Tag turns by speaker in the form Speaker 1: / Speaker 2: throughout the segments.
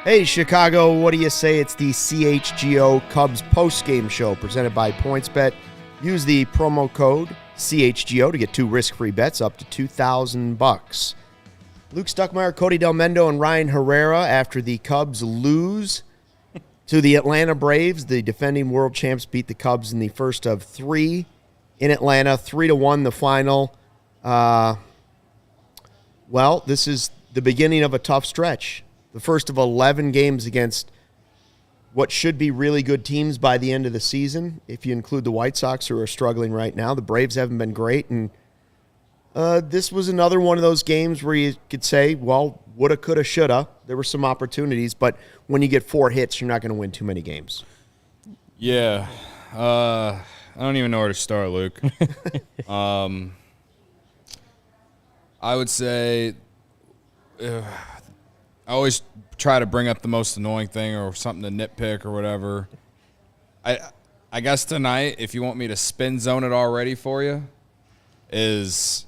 Speaker 1: Hey, Chicago, what do you say? It's the CHGO Cubs Postgame Show presented by PointsBet. Use the promo code CHGO to get 2 risk-free bets up to $2,000. Luke Stuckmeyer, Cody Del Mendo, and Ryan Herrera after the Cubs lose to the Atlanta Braves. The defending world champs beat the Cubs in the first of 3 in Atlanta, 3-1 the final. Well, this is the beginning of a tough stretch. The first of 11 games against what should be really good teams by the end of the season, if you include the White Sox, who are struggling right now. The Braves haven't been great, and this was another one of those games where you could say, well, woulda, coulda, shoulda. There were some opportunities, but when you get 4 hits, you're not going to win too many games.
Speaker 2: Yeah. I don't even know where to start, Luke. I would say I always try to bring up the most annoying thing or something to nitpick or whatever. I guess tonight, if you want me to spin zone it already for you, is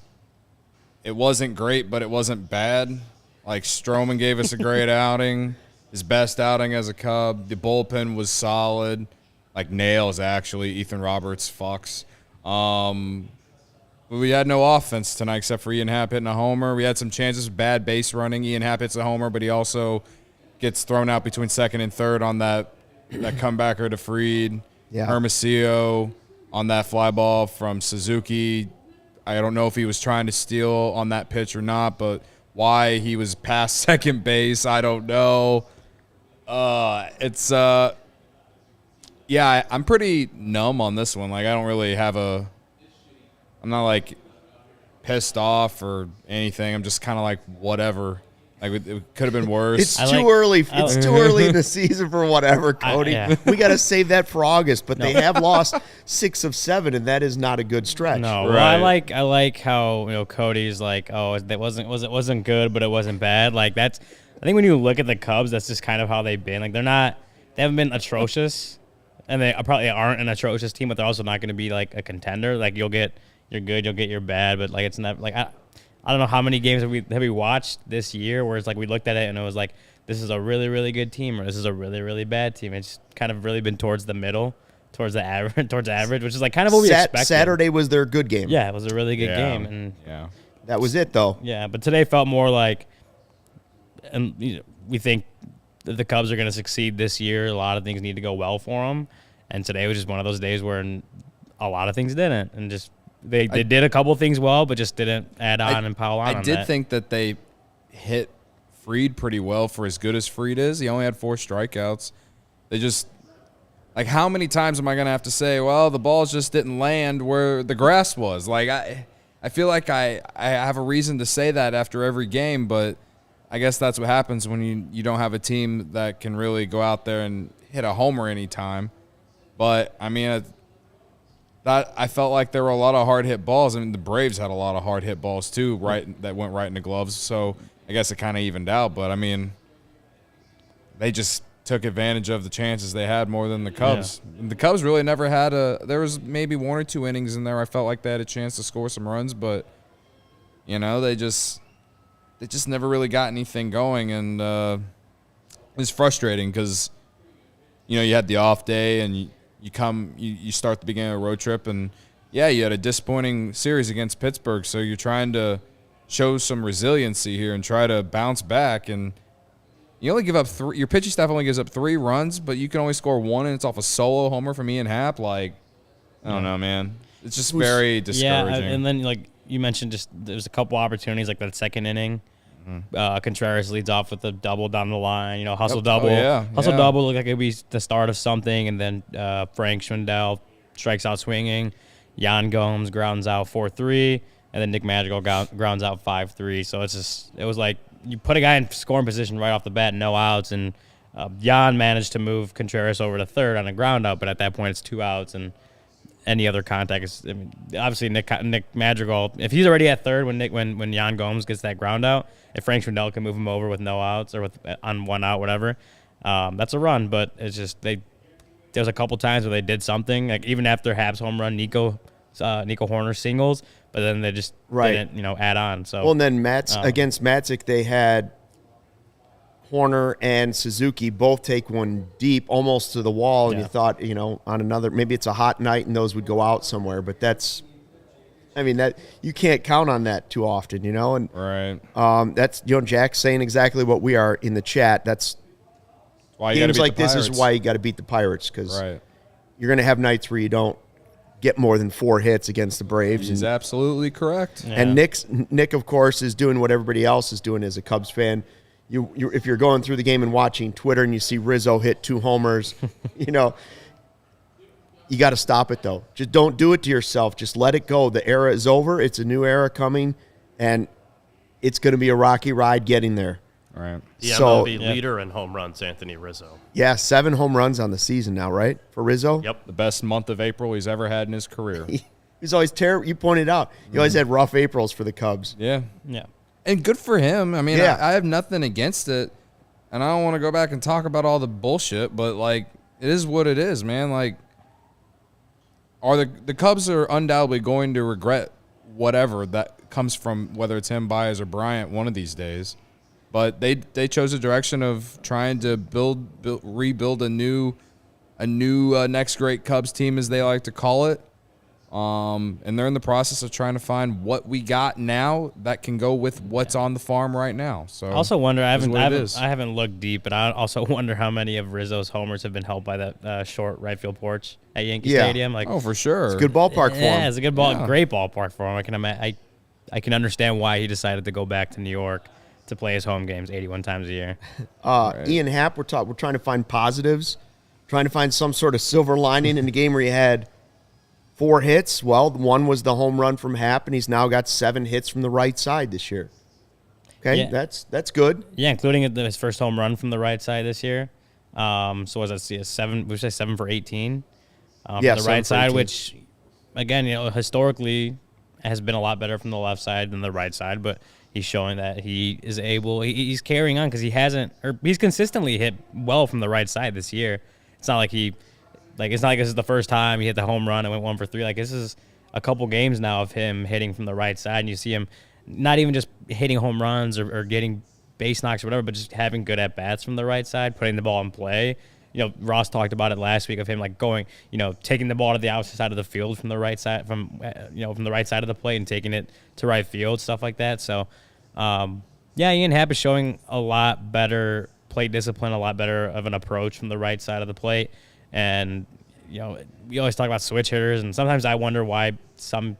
Speaker 2: it wasn't great, but it wasn't bad. Like, Stroman gave us a great outing, his best outing as a Cub. The bullpen was solid, like nails, actually. Ethan Roberts fucks. We had no offense tonight except for Ian Happ hitting a homer. We had some chances, bad base running. Ian Happ hits a homer, but he also gets thrown out between second and third on that comebacker to Fried. Yeah. Hermosillo on that fly ball from Suzuki. I don't know if he was trying to steal on that pitch or not, but why he was past second base, I don't know. Yeah, I'm pretty numb on this one. Like, I don't really have I'm not, like, pissed off or anything. I'm just kind of like, whatever. Like, it could have been worse.
Speaker 1: It's too early. It's too early in the season for whatever, Cody.
Speaker 3: Yeah.
Speaker 1: We got to save that for August. But they have lost 6 of 7, and that is not a good stretch.
Speaker 3: No,
Speaker 2: right.
Speaker 3: well, I like how Cody's like, oh, that wasn't good, but it wasn't bad. Like, that's, I think when you look at the Cubs, that's just kind of how they've been. Like, they haven't been atrocious, and they probably aren't an atrocious team, but they're also not going to be like a contender. Like, you're good, you'll get your bad, but like, it's not like I don't know how many games have we watched this year where it's like we looked at it and it was like, this is a really, really good team or this is a really, really bad team. It's kind of really been towards the middle, towards the average, which is like kind of what we expected.
Speaker 1: Saturday was their good game.
Speaker 3: Yeah, it was a really good game, and
Speaker 1: that was it though.
Speaker 3: Yeah, but today felt more like, and we think that the Cubs are going to succeed this year. A lot of things need to go well for them, and today was just one of those days where a lot of things didn't, and just. They did a couple things well, but just didn't add on and pile on. I
Speaker 2: did think that they hit Fried pretty well for as good as Fried is. He only had 4 strikeouts. They just, like, how many times am I going to have to say, well, the balls just didn't land where the grass was? Like, I feel like I have a reason to say that after every game, but I guess that's what happens when you don't have a team that can really go out there and hit a homer anytime. But, I mean, I felt like there were a lot of hard-hit balls. I mean, the Braves had a lot of hard-hit balls, too, that went right in the gloves. So I guess it kind of evened out. But, I mean, they just took advantage of the chances they had more than the Cubs. Yeah. The Cubs really never had there was maybe 1 or 2 innings in there I felt like they had a chance to score some runs. But, they just never really got anything going. And it was frustrating because, you had the off day and you start the beginning of a road trip, and, you had a disappointing series against Pittsburgh, so you're trying to show some resiliency here and try to bounce back, and you only give up 3 – your pitching staff only gives up 3 runs, but you can only score 1, and it's off a solo homer from Ian Happ. Like, I don't know, man. It's just very discouraging.
Speaker 3: Yeah, and then, like, you mentioned just there's a couple opportunities, like that second inning. Contreras leads off with a double down the line, hustle double. Double looked like it would be the start of something, and then Frank Schwindel strikes out swinging. Jan Gomes grounds out 4-3, and then Nick Madrigal grounds out 5-3. So it was like you put a guy in scoring position right off the bat, no outs, and Jan managed to move Contreras over to third on a ground out, but at that point it's 2 outs, and any other contact is, I mean, obviously Nick Madrigal, if he's already at third when Jan Gomes gets that ground out, if Frank Schwindel can move him over with no outs or on 1 out, whatever, that's a run. But it's just there was a couple times where they did something, like even after Habs home run, Nico Horner singles, but then they just didn't add on. So
Speaker 1: well, and then against Matzik they had Horner and Suzuki both take one deep, almost to the wall, and you thought, on another, maybe it's a hot night and those would go out somewhere. But that you can't count on that too often, And
Speaker 2: right,
Speaker 1: that's Jack's saying exactly what we are in the chat. That's
Speaker 2: why you
Speaker 1: games like
Speaker 2: the
Speaker 1: this
Speaker 2: Pirates.
Speaker 1: is why you got to beat the Pirates, because
Speaker 2: Right.
Speaker 1: you're going to have nights where you don't get more than 4 hits against the Braves.
Speaker 2: He's absolutely correct.
Speaker 3: Yeah.
Speaker 1: And Nick, of course, is doing what everybody else is doing as a Cubs fan. If you're going through the game and watching Twitter and you see Rizzo hit 2 homers, you got to stop it, though. Just don't do it to yourself. Just let it go. The era is over. It's a new era coming, and it's going to be a rocky ride getting there.
Speaker 2: Right.
Speaker 4: The
Speaker 1: So-
Speaker 4: MLB leader in home runs, Anthony Rizzo.
Speaker 1: Yeah, 7 home runs on the season now, right, for Rizzo?
Speaker 4: Yep.
Speaker 2: The best month of April he's ever had in his career.
Speaker 1: He's always terrible. You pointed out. He always had rough Aprils for the Cubs.
Speaker 2: Yeah.
Speaker 3: yeah.
Speaker 2: And good for him. I mean,
Speaker 1: Yeah.
Speaker 2: I have nothing against it. And I don't want to go back and talk about all the bullshit, but, like, it is what it is, man. Like, the Cubs are undoubtedly going to regret whatever that comes from, whether it's him, Baez, or Bryant, one of these days. But they chose a direction of trying to rebuild a new next great Cubs team, as they like to call it. And they're in the process of trying to find what we got now that can go with what's on the farm right now. So
Speaker 3: I also wonder. I
Speaker 2: it is what it is.
Speaker 3: haven't looked deep, but I also wonder how many of Rizzo's homers have been helped by that short right field porch at Yankee Stadium. Like,
Speaker 2: Oh, for sure.
Speaker 1: It's a good ballpark for him.
Speaker 3: yeah, it's a good great ballpark for him. I can understand why he decided to go back to New York to play his home games 81 times a year.
Speaker 1: Ian Happ, we're trying to find positives, trying to find some sort of silver lining in the game where he had 4 hits. Well, one was the home run from Happ, and he's now got 7 hits from the right side this year. Okay,
Speaker 3: Yeah.
Speaker 1: that's good.
Speaker 3: Yeah, including his first home run from the right side this year. So was that a 7? We say 7 for 18
Speaker 1: Yeah,
Speaker 3: from the
Speaker 1: 7
Speaker 3: right
Speaker 1: for
Speaker 3: side,
Speaker 1: 18.
Speaker 3: which again, historically has been a lot better from the left side than the right side. But he's showing that he is able. He's carrying on because he's consistently hit well from the right side this year. It's not like it's not like this is the first time he hit the home run and went 1 for 3. Like, this is a couple games now of him hitting from the right side, and you see him not even just hitting home runs or getting base knocks or whatever, but just having good at bats from the right side, putting the ball in play. Ross talked about it last week of him like going, taking the ball to the outside side of the field from the right side, from the right side of the plate and taking it to right field, stuff like that. So, Ian Happ is showing a lot better plate discipline, a lot better of an approach from the right side of the plate. And, we always talk about switch hitters, and sometimes I wonder why some,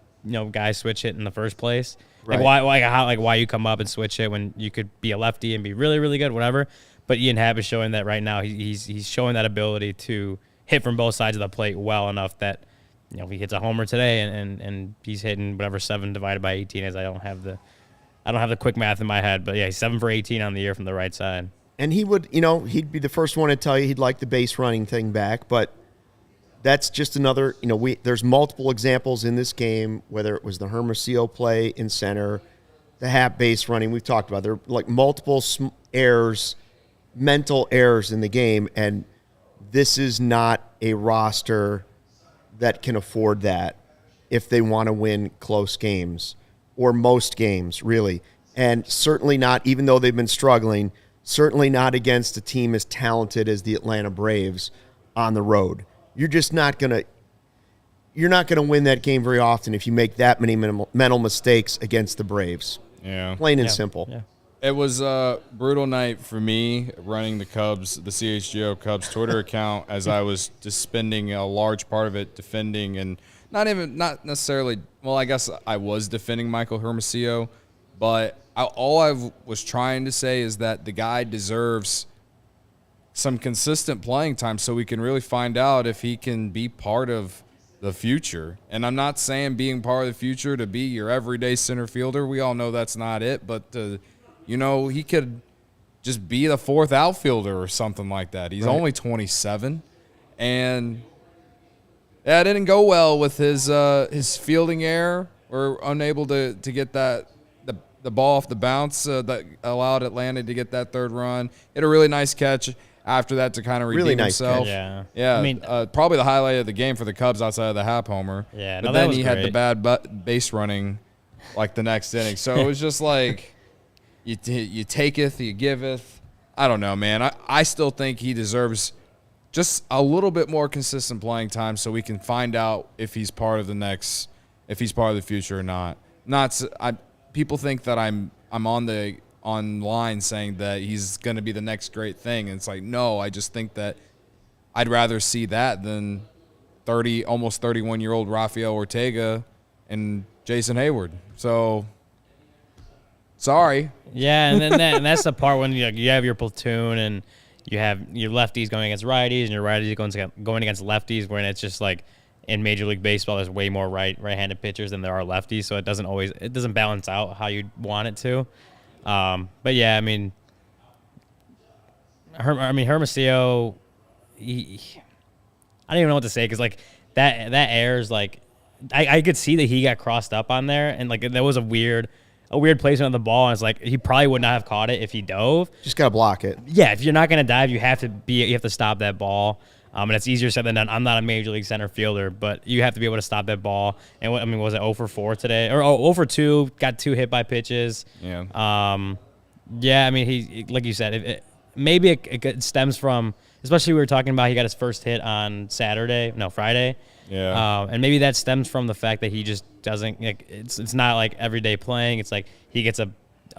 Speaker 3: guys switch hit in the first place.
Speaker 1: Right.
Speaker 3: Like why you come up and switch hit when you could be a lefty and be really, really good, whatever. But Ian Happ is showing that right now. He's showing that ability to hit from both sides of the plate well enough that, if he hits a homer today and he's hitting whatever 7 divided by 18 is. I don't have the quick math in my head, but yeah, he's 7 for 18 on the year from the right side.
Speaker 1: And he would, he'd be the first one to tell you he'd like the base running thing back, but that's just another, there's multiple examples in this game, whether it was the Hermosillo play in center, the Happ base running, we've talked about. There are like multiple errors, mental errors in the game, and this is not a roster that can afford that if they want to win close games, or most games, really. And certainly not, even though they've been struggling, certainly not against a team as talented as the Atlanta Braves on the road. You're just not going to win that game very often if you make that many mental mistakes against the Braves.
Speaker 2: Yeah.
Speaker 1: Plain and simple.
Speaker 3: Yeah.
Speaker 2: It was a brutal night for me running the CHGO Cubs Twitter account, as I was just spending a large part of it defending, and not necessarily, well, I guess I was defending Michael Hermosillo, but all I was trying to say is that the guy deserves some consistent playing time so we can really find out if he can be part of the future. And I'm not saying being part of the future to be your everyday center fielder. We all know that's not it. But, he could just be the fourth outfielder or something like that. He's only 27. And, it didn't go well with his fielding error. We're unable to get the ball off the bounce that allowed Atlanta to get that third run. Hit a really nice catch after that to kind of redeem
Speaker 1: Really nice
Speaker 2: himself.
Speaker 1: catch.
Speaker 2: Yeah.
Speaker 3: I mean,
Speaker 2: probably the highlight of the game for the Cubs outside of the half homer.
Speaker 3: Yeah,
Speaker 2: but
Speaker 3: no, that
Speaker 2: then
Speaker 3: was
Speaker 2: he had the
Speaker 3: great.
Speaker 2: bad base running like the next inning. So it was just like you taketh, you giveth. I don't know, man. I still think he deserves just a little bit more consistent playing time so we can find out if he's part of the future or not. People think that I'm online saying that he's going to be the next great thing. And it's like, no, I just think that I'd rather see that than almost 31-year-old Rafael Ortega and Jason Hayward. So, sorry.
Speaker 3: Yeah, and that's the part when you have your platoon and you have your lefties going against righties and your righties going against lefties, when it's just like in Major League Baseball, there's way more right-handed pitchers than there are lefties, so it doesn't balance out how you want it to. But yeah, I mean, Hermosillo, I don't even know what to say, because like that error is like I could see that he got crossed up on there, and like there was a weird placement of the ball, and it's like he probably would not have caught it if he dove.
Speaker 1: Just gotta block it.
Speaker 3: Yeah, if you're not gonna dive, you have to stop that ball. And it's easier said than done. I'm not a major league center fielder, but you have to be able to stop that ball. And was it 0 for 4 today? Or 0 for 2, got 2 hit by pitches.
Speaker 2: Yeah.
Speaker 3: Yeah, I mean, he like you said, maybe it stems from, especially we were talking about, he got his first hit on Friday.
Speaker 2: Yeah.
Speaker 3: And maybe that stems from the fact that he just doesn't, like, it's not like everyday playing. It's like he gets a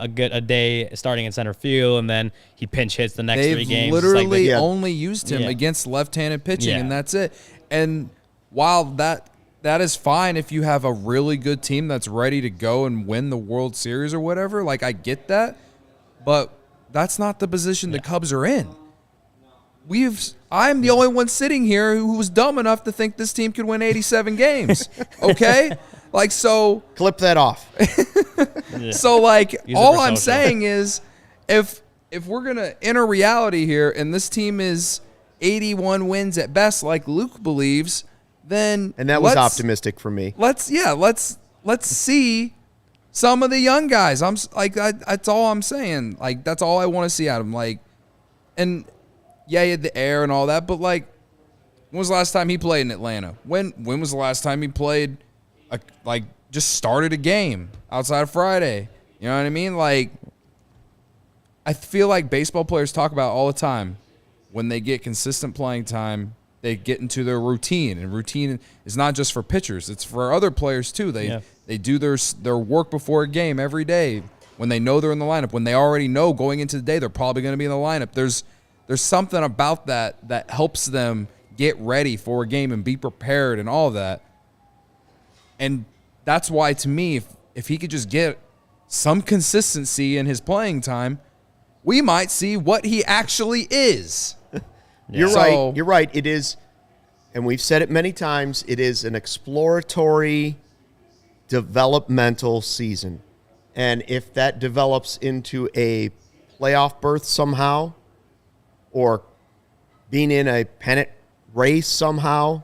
Speaker 3: day starting in center field, and then he pinch hits the next 3 games.
Speaker 2: They've literally
Speaker 1: Yeah.
Speaker 2: only used him against left-handed pitching,
Speaker 3: Yeah.
Speaker 2: and that's it. And while that is fine if you have a really good team that's ready to go and win the World Series or whatever, like I get that, but that's not the position the Cubs are in. I'm the only one sitting here who was dumb enough to think this team could win 87 games. Okay? Like, so
Speaker 1: Clip that off.
Speaker 2: So, like,
Speaker 3: Use it
Speaker 2: all
Speaker 3: for
Speaker 2: I'm
Speaker 3: social.
Speaker 2: saying is if we're going to enter reality here and this team is 81 wins at best, like Luke believes, then
Speaker 1: And that was optimistic for me.
Speaker 2: Let's see some of the young guys. That's all I'm saying. Like, that's all I want to see out of them. Like, and yeah, he had the air and all that, but like, when was the last time he played in Atlanta? When was the last time he played just started a game outside of Friday? You know what I mean? Like, I feel like baseball players talk about all the time, when they get consistent playing time, they get into their routine, and routine is not just for pitchers, it's for other players too. They do their work before a game every day, when they know they're in the lineup, when they already know going into the day they're probably going to be in the lineup. There's something about that helps them get ready for a game and be prepared and all of that. And that's why, to me, if he could just get some consistency in his playing time, we might see what he actually is.
Speaker 1: You're
Speaker 2: So-
Speaker 1: right. You're right. It is, and we've said it many times, it is an exploratory, developmental season. And if that develops into a playoff berth somehow, or being in a pennant race somehow,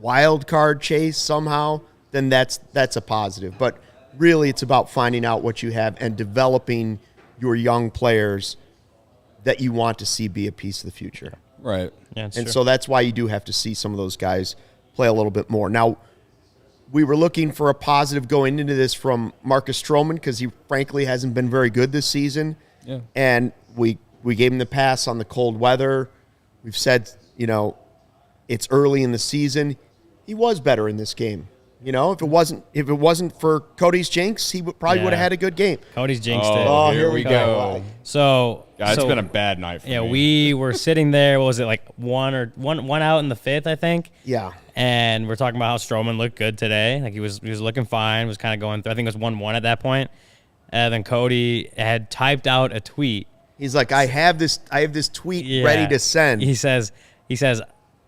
Speaker 1: wild card chase somehow, then that's a positive. But really, it's about finding out what you have and developing your young players that you want to see be a piece of the future.
Speaker 2: Right.
Speaker 3: Yeah, it's
Speaker 1: And
Speaker 3: true.
Speaker 1: so that's why you do have to see some of those guys play a little bit more. Now, we were looking for a positive going into this from Marcus Stroman, because he frankly hasn't been very good this season.
Speaker 2: Yeah.
Speaker 1: And we gave him the pass on the cold weather. We've said, it's early in the season. He was better in this game. If it wasn't for Cody's jinx, he probably would have had a good game.
Speaker 3: Cody's jinxed it.
Speaker 1: Oh,
Speaker 2: here we go.
Speaker 3: So
Speaker 2: God, it's been a bad night for me.
Speaker 3: we were sitting there. What was it, like one out in the 5th, I think?
Speaker 1: Yeah.
Speaker 3: And we're talking about how Stroman looked good today. Like he was looking fine. Was kind of going through. I think it was 1-1 at that point. And then Cody had typed out a tweet.
Speaker 1: He's like, I have this tweet ready to send.
Speaker 3: He says,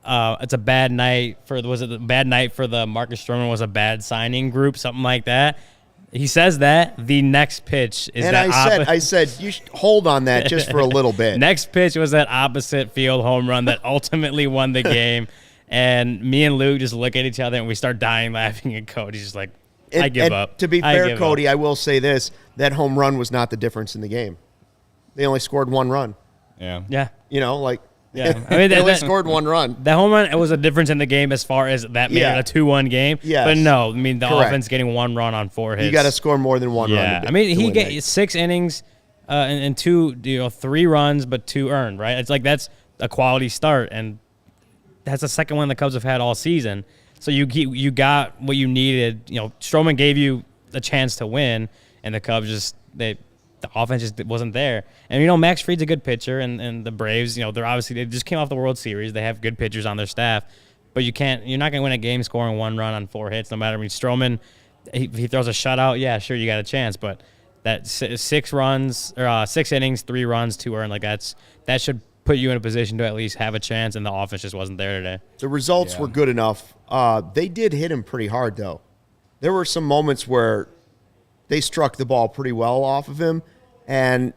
Speaker 3: it's a bad night for the Marcus Stroman was a bad signing group, something like that. He says that the next pitch is
Speaker 1: and I said you should hold on that just for a little bit.
Speaker 3: Next pitch was that opposite field home run that ultimately won the game. And me and Luke just look at each other and we start dying laughing. And Cody's just like, I give up.
Speaker 1: To be fair, Cody, I will say this: that home run was not the difference in the game. They only scored one run.
Speaker 2: Yeah.
Speaker 3: Yeah.
Speaker 1: Yeah.
Speaker 3: I mean,
Speaker 1: they only scored one run.
Speaker 3: That home run, it was a difference in the game as far as that made it a 2-1 game.
Speaker 1: Yes.
Speaker 3: But no, I mean, the
Speaker 1: Correct.
Speaker 3: offense getting one run on 4 hits.
Speaker 1: You got to score more than one run.
Speaker 3: Yeah. I mean, he get 6 innings and 3 runs, but 2 earned, right? It's like that's a quality start, and that's the second one the Cubs have had all season. So you got what you needed. Stroman gave you a chance to win, and the Cubs the offense just wasn't there. And, Max Fried's a good pitcher, and the Braves, they just came off the World Series. They have good pitchers on their staff. But you're not going to win a game scoring 1 run on 4 hits, no matter. I mean, Stroman, he throws a shutout, yeah, sure, you got a chance. But that 6 runs, or 6 innings, 3 runs, 2 earned, that should put you in a position to at least have a chance, and the offense just wasn't there today.
Speaker 1: The results were good enough. They did hit him pretty hard, though. There were some moments where they struck the ball pretty well off of him, and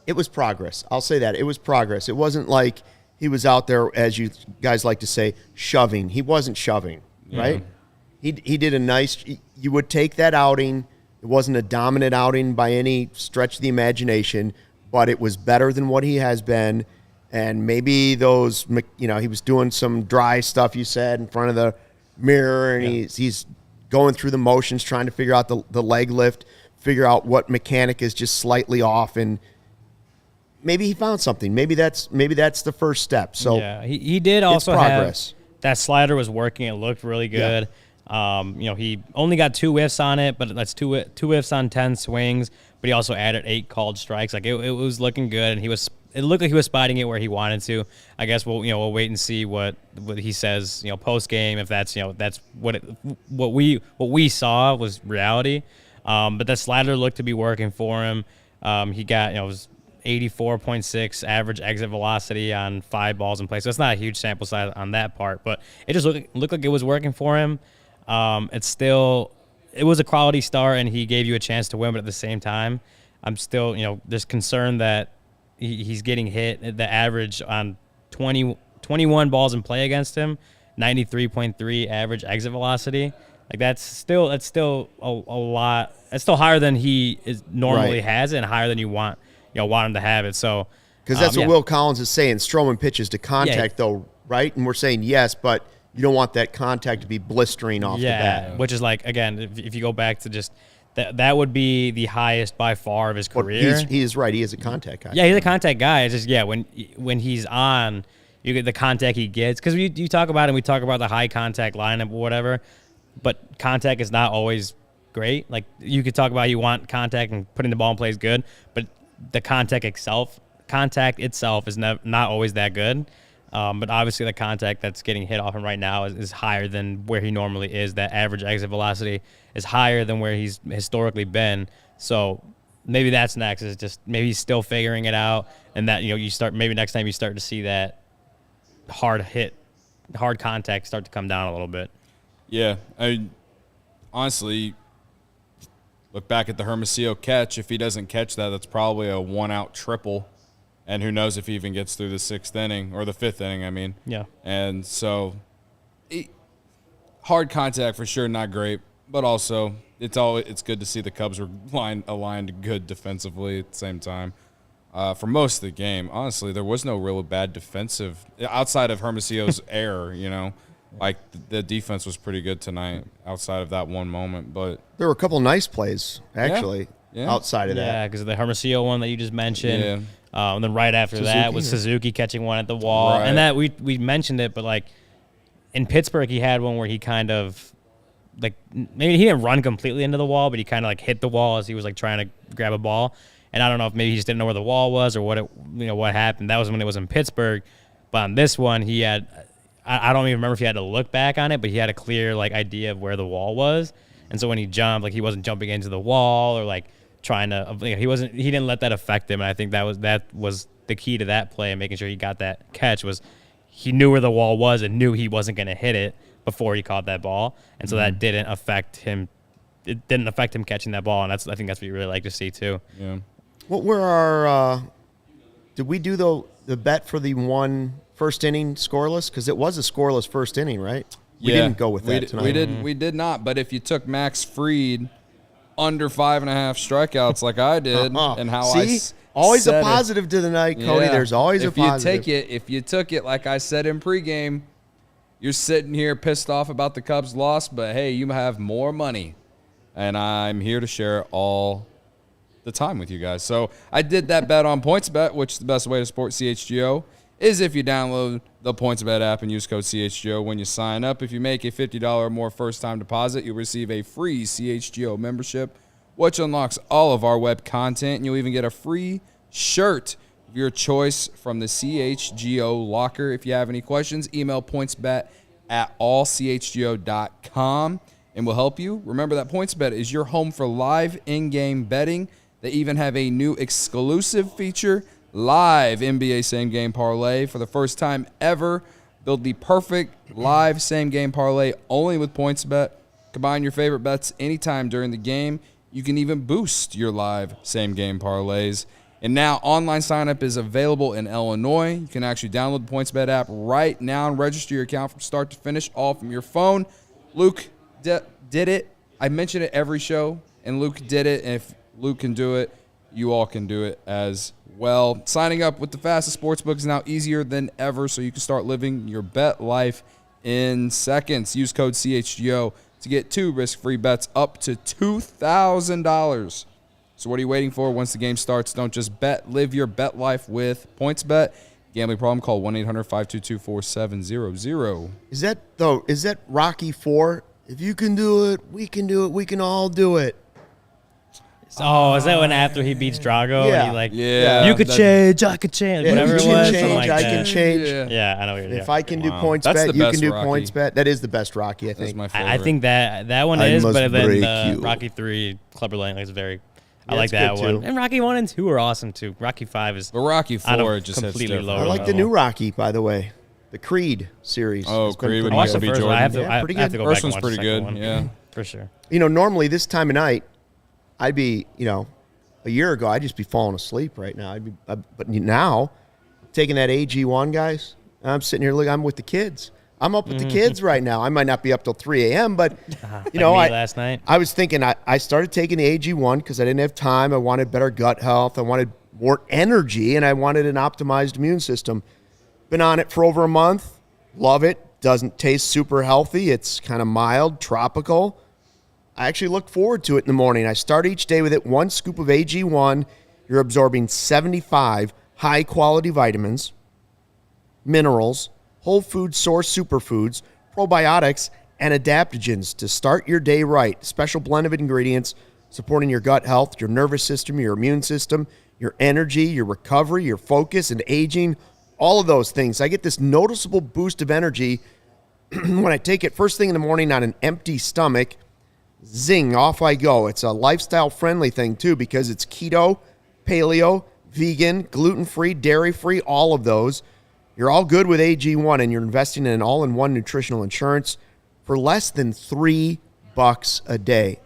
Speaker 1: it was progress. I'll say that. It was progress. It wasn't like he was out there, as you guys like to say, shoving. He wasn't shoving, right? He did a nice – you would take that outing. It wasn't a dominant outing by any stretch of the imagination, but it was better than what he has been. And maybe those – he was doing some dry stuff, you said, in front of the mirror, and he's going through the motions, trying to figure out the leg lift, figure out what mechanic is just slightly off, and maybe he found something. Maybe that's the first step. So
Speaker 3: yeah, he did also
Speaker 1: progress.
Speaker 3: Have that slider was working. It looked really good. Yeah. He only got 2 whiffs on it, but that's 2 whiffs on 10 swings. But he also added 8 called strikes. Like it was looking good, and it looked like he was spotting it where he wanted to. I guess we'll wait and see what he says post game, if that's that's what we saw was reality. But the slider looked to be working for him. He got, it was 84.6 average exit velocity on 5 balls in play. So it's not a huge sample size on that part, but it just looked like it was working for him. It was a quality start, and he gave you a chance to win, but at the same time, I'm still, there's concern that he's getting hit. The average on 21 balls in play against him, 93.3 average exit velocity. Like that's still a lot. It's still higher than he normally has, and higher than you want him to have it. So
Speaker 1: because that's what Will Collins is saying. Stroman pitches to contact, though, right? And we're saying yes, but you don't want that contact to be blistering off the bat.
Speaker 3: Which is like, again, if you go back to just that would be the highest by far of his career.
Speaker 1: He is right. He is a contact guy.
Speaker 3: Yeah, he's a contact guy. It's just when he's on, you get the contact he gets, because you talk about it, and we talk about the high contact lineup or whatever. But contact is not always great. Like, you could talk about you want contact and putting the ball in play is good, but the contact itself is not always that good. But obviously the contact that's getting hit off him right now is higher than where he normally is. That average exit velocity is higher than where he's historically been. So maybe that's next. Is just maybe he's still figuring it out, and that maybe next time you start to see that hard contact start to come down a little bit.
Speaker 2: Yeah, honestly, look back at the Hermosillo catch. If he doesn't catch that, that's probably a 1-out triple. And who knows if he even gets through the 6th inning or the 5th inning, I mean.
Speaker 3: Yeah.
Speaker 2: And so hard contact for sure, not great. But also it's good to see the Cubs were aligned good defensively at the same time. For most of the game, honestly, there was no real bad defensive outside of Hermosillo's error, Like, the defense was pretty good tonight outside of that one moment. But
Speaker 1: there were a couple nice plays, actually, outside of that.
Speaker 3: Yeah, because of the Hermosillo one that you just mentioned.
Speaker 2: Yeah.
Speaker 3: And then right after that was Suzuki catching one at the wall.
Speaker 2: Right.
Speaker 3: And that we mentioned it, but, like, in Pittsburgh he had one where he kind of, like, maybe he didn't run completely into the wall, but he kind of, like, hit the wall as he was, like, trying to grab a ball. And I don't know if maybe he just didn't know where the wall was or what happened. That was when it was in Pittsburgh. But on this one, he had – I don't even remember if he had to look back on it, but he had a clear, like, idea of where the wall was. And so when he jumped, like, he wasn't jumping into the wall or, like, trying to he didn't let that affect him. And I think that was the key to that play and making sure he got that catch was he knew where the wall was and knew he wasn't going to hit it before he caught that ball, and so that didn't affect him. It didn't affect him catching that ball, and I think that's what you really like to see too.
Speaker 2: Yeah.
Speaker 1: What were our? Did we do the bet for the one first inning scoreless? Because it was a scoreless first inning, right? We didn't go with that tonight.
Speaker 2: We did not. But if you took Max Fried under 5.5 strikeouts like I did, and how
Speaker 1: always
Speaker 2: said
Speaker 1: a positive to the night, Cody.
Speaker 2: Yeah.
Speaker 1: There's always a positive.
Speaker 2: If you took it like I said in pregame, you're sitting here pissed off about the Cubs' loss, but hey, you have more money, and I'm here to share all the time with you guys. So I did that bet on PointsBet, which is the best way to support CHGO is if you download the PointsBet app and use code CHGO when you sign up. If you make a $50 or more first-time deposit, you'll receive a free CHGO membership, which unlocks all of our web content, and you'll even get a free shirt of your choice from the CHGO locker. If you have any questions, email pointsbet@allchgo.com, and we'll help you. Remember that PointsBet is your home for live in-game betting. They even have a new exclusive feature, live NBA same-game parlay. For the first time ever, build the perfect live same-game parlay only with PointsBet. Combine your favorite bets anytime during the game. You can even boost your live same-game parlays. And now online sign-up is available in Illinois. You can actually download the PointsBet app right now and register your account from start to finish, all from your phone. Luke did it. I mention it every show, and Luke did it. And if Luke can do it, you all can do it as well. Signing up with the fastest sportsbook is now easier than ever, so you can start living your bet life in seconds. Use code CHGO to get 2 risk-free bets up to $2,000. So what are you waiting for? Once the game starts, don't just bet. Live your bet life with PointsBet. Gambling problem? Call 1-800-522-4700.
Speaker 1: Is that Rocky 4? If you can do it, we can do it. We can all do it.
Speaker 3: Oh, is that when after he beats Drago?
Speaker 1: Yeah.
Speaker 3: And he like,
Speaker 2: Yeah.
Speaker 3: you could change, I could change, whatever it
Speaker 1: you
Speaker 3: was.
Speaker 1: can
Speaker 3: something
Speaker 1: change,
Speaker 3: like
Speaker 1: I
Speaker 3: that.
Speaker 1: can change.
Speaker 3: Yeah, I know what you're doing.
Speaker 1: If I can do
Speaker 2: Wow.
Speaker 1: points
Speaker 2: That's
Speaker 1: bet,
Speaker 2: the
Speaker 1: you
Speaker 2: best
Speaker 1: can do
Speaker 2: Rocky.
Speaker 1: points bet. That is the best Rocky, I
Speaker 2: That's
Speaker 1: think.
Speaker 2: my favorite.
Speaker 3: I think that one
Speaker 1: I
Speaker 3: is,
Speaker 1: must
Speaker 3: but then
Speaker 1: break
Speaker 3: the
Speaker 1: you.
Speaker 3: Rocky 3 Clubber Lang is very. I
Speaker 1: Yeah,
Speaker 3: like
Speaker 1: it's
Speaker 3: that
Speaker 1: good,
Speaker 3: one.
Speaker 1: too.
Speaker 3: And Rocky 1 and 2 are awesome too. Rocky 5 is.
Speaker 2: But Rocky
Speaker 3: I don't
Speaker 2: 4 just hits
Speaker 3: completely
Speaker 2: different.
Speaker 3: lower
Speaker 1: I like the new Rocky, by the way. The Creed series.
Speaker 2: Oh,
Speaker 1: has been
Speaker 2: Creed
Speaker 1: pretty
Speaker 2: with
Speaker 3: I watched the
Speaker 2: B.
Speaker 3: first one.
Speaker 2: Jordan.
Speaker 3: I have to,
Speaker 1: Yeah,
Speaker 3: I
Speaker 1: pretty
Speaker 3: have to
Speaker 1: good.
Speaker 3: go
Speaker 2: First
Speaker 3: back and
Speaker 2: one's
Speaker 3: watch
Speaker 2: pretty
Speaker 3: the second
Speaker 2: good,
Speaker 3: one.
Speaker 2: yeah.
Speaker 3: For sure.
Speaker 1: Normally this time of night, I'd be, a year ago, I'd just be falling asleep right now. But now, taking that AG1, guys, I'm sitting here, I'm with the kids. I'm up with the kids right now. I might not be up till 3 a.m., but,
Speaker 3: Like me last night.
Speaker 1: I was thinking I started taking the AG1 because I didn't have time. I wanted better gut health. I wanted more energy, and I wanted an optimized immune system. Been on it for over a month. Love it. Doesn't taste super healthy. It's kind of mild, tropical. I actually look forward to it in the morning. I start each day with it. 1 scoop of AG1. You're absorbing 75 high-quality vitamins, minerals, whole food source superfoods, probiotics, and adaptogens to start your day right. Special blend of ingredients supporting your gut health, your nervous system, your immune system, your energy, your recovery, your focus, and aging, all of those things. I get this noticeable boost of energy when I take it first thing in the morning on an empty stomach. Zing, off I go. It's a lifestyle-friendly thing, too, because it's keto, paleo, vegan, gluten-free, dairy-free, all of those. You're all good with AG1, and you're investing in an all-in-one nutritional insurance for less than $3 a day.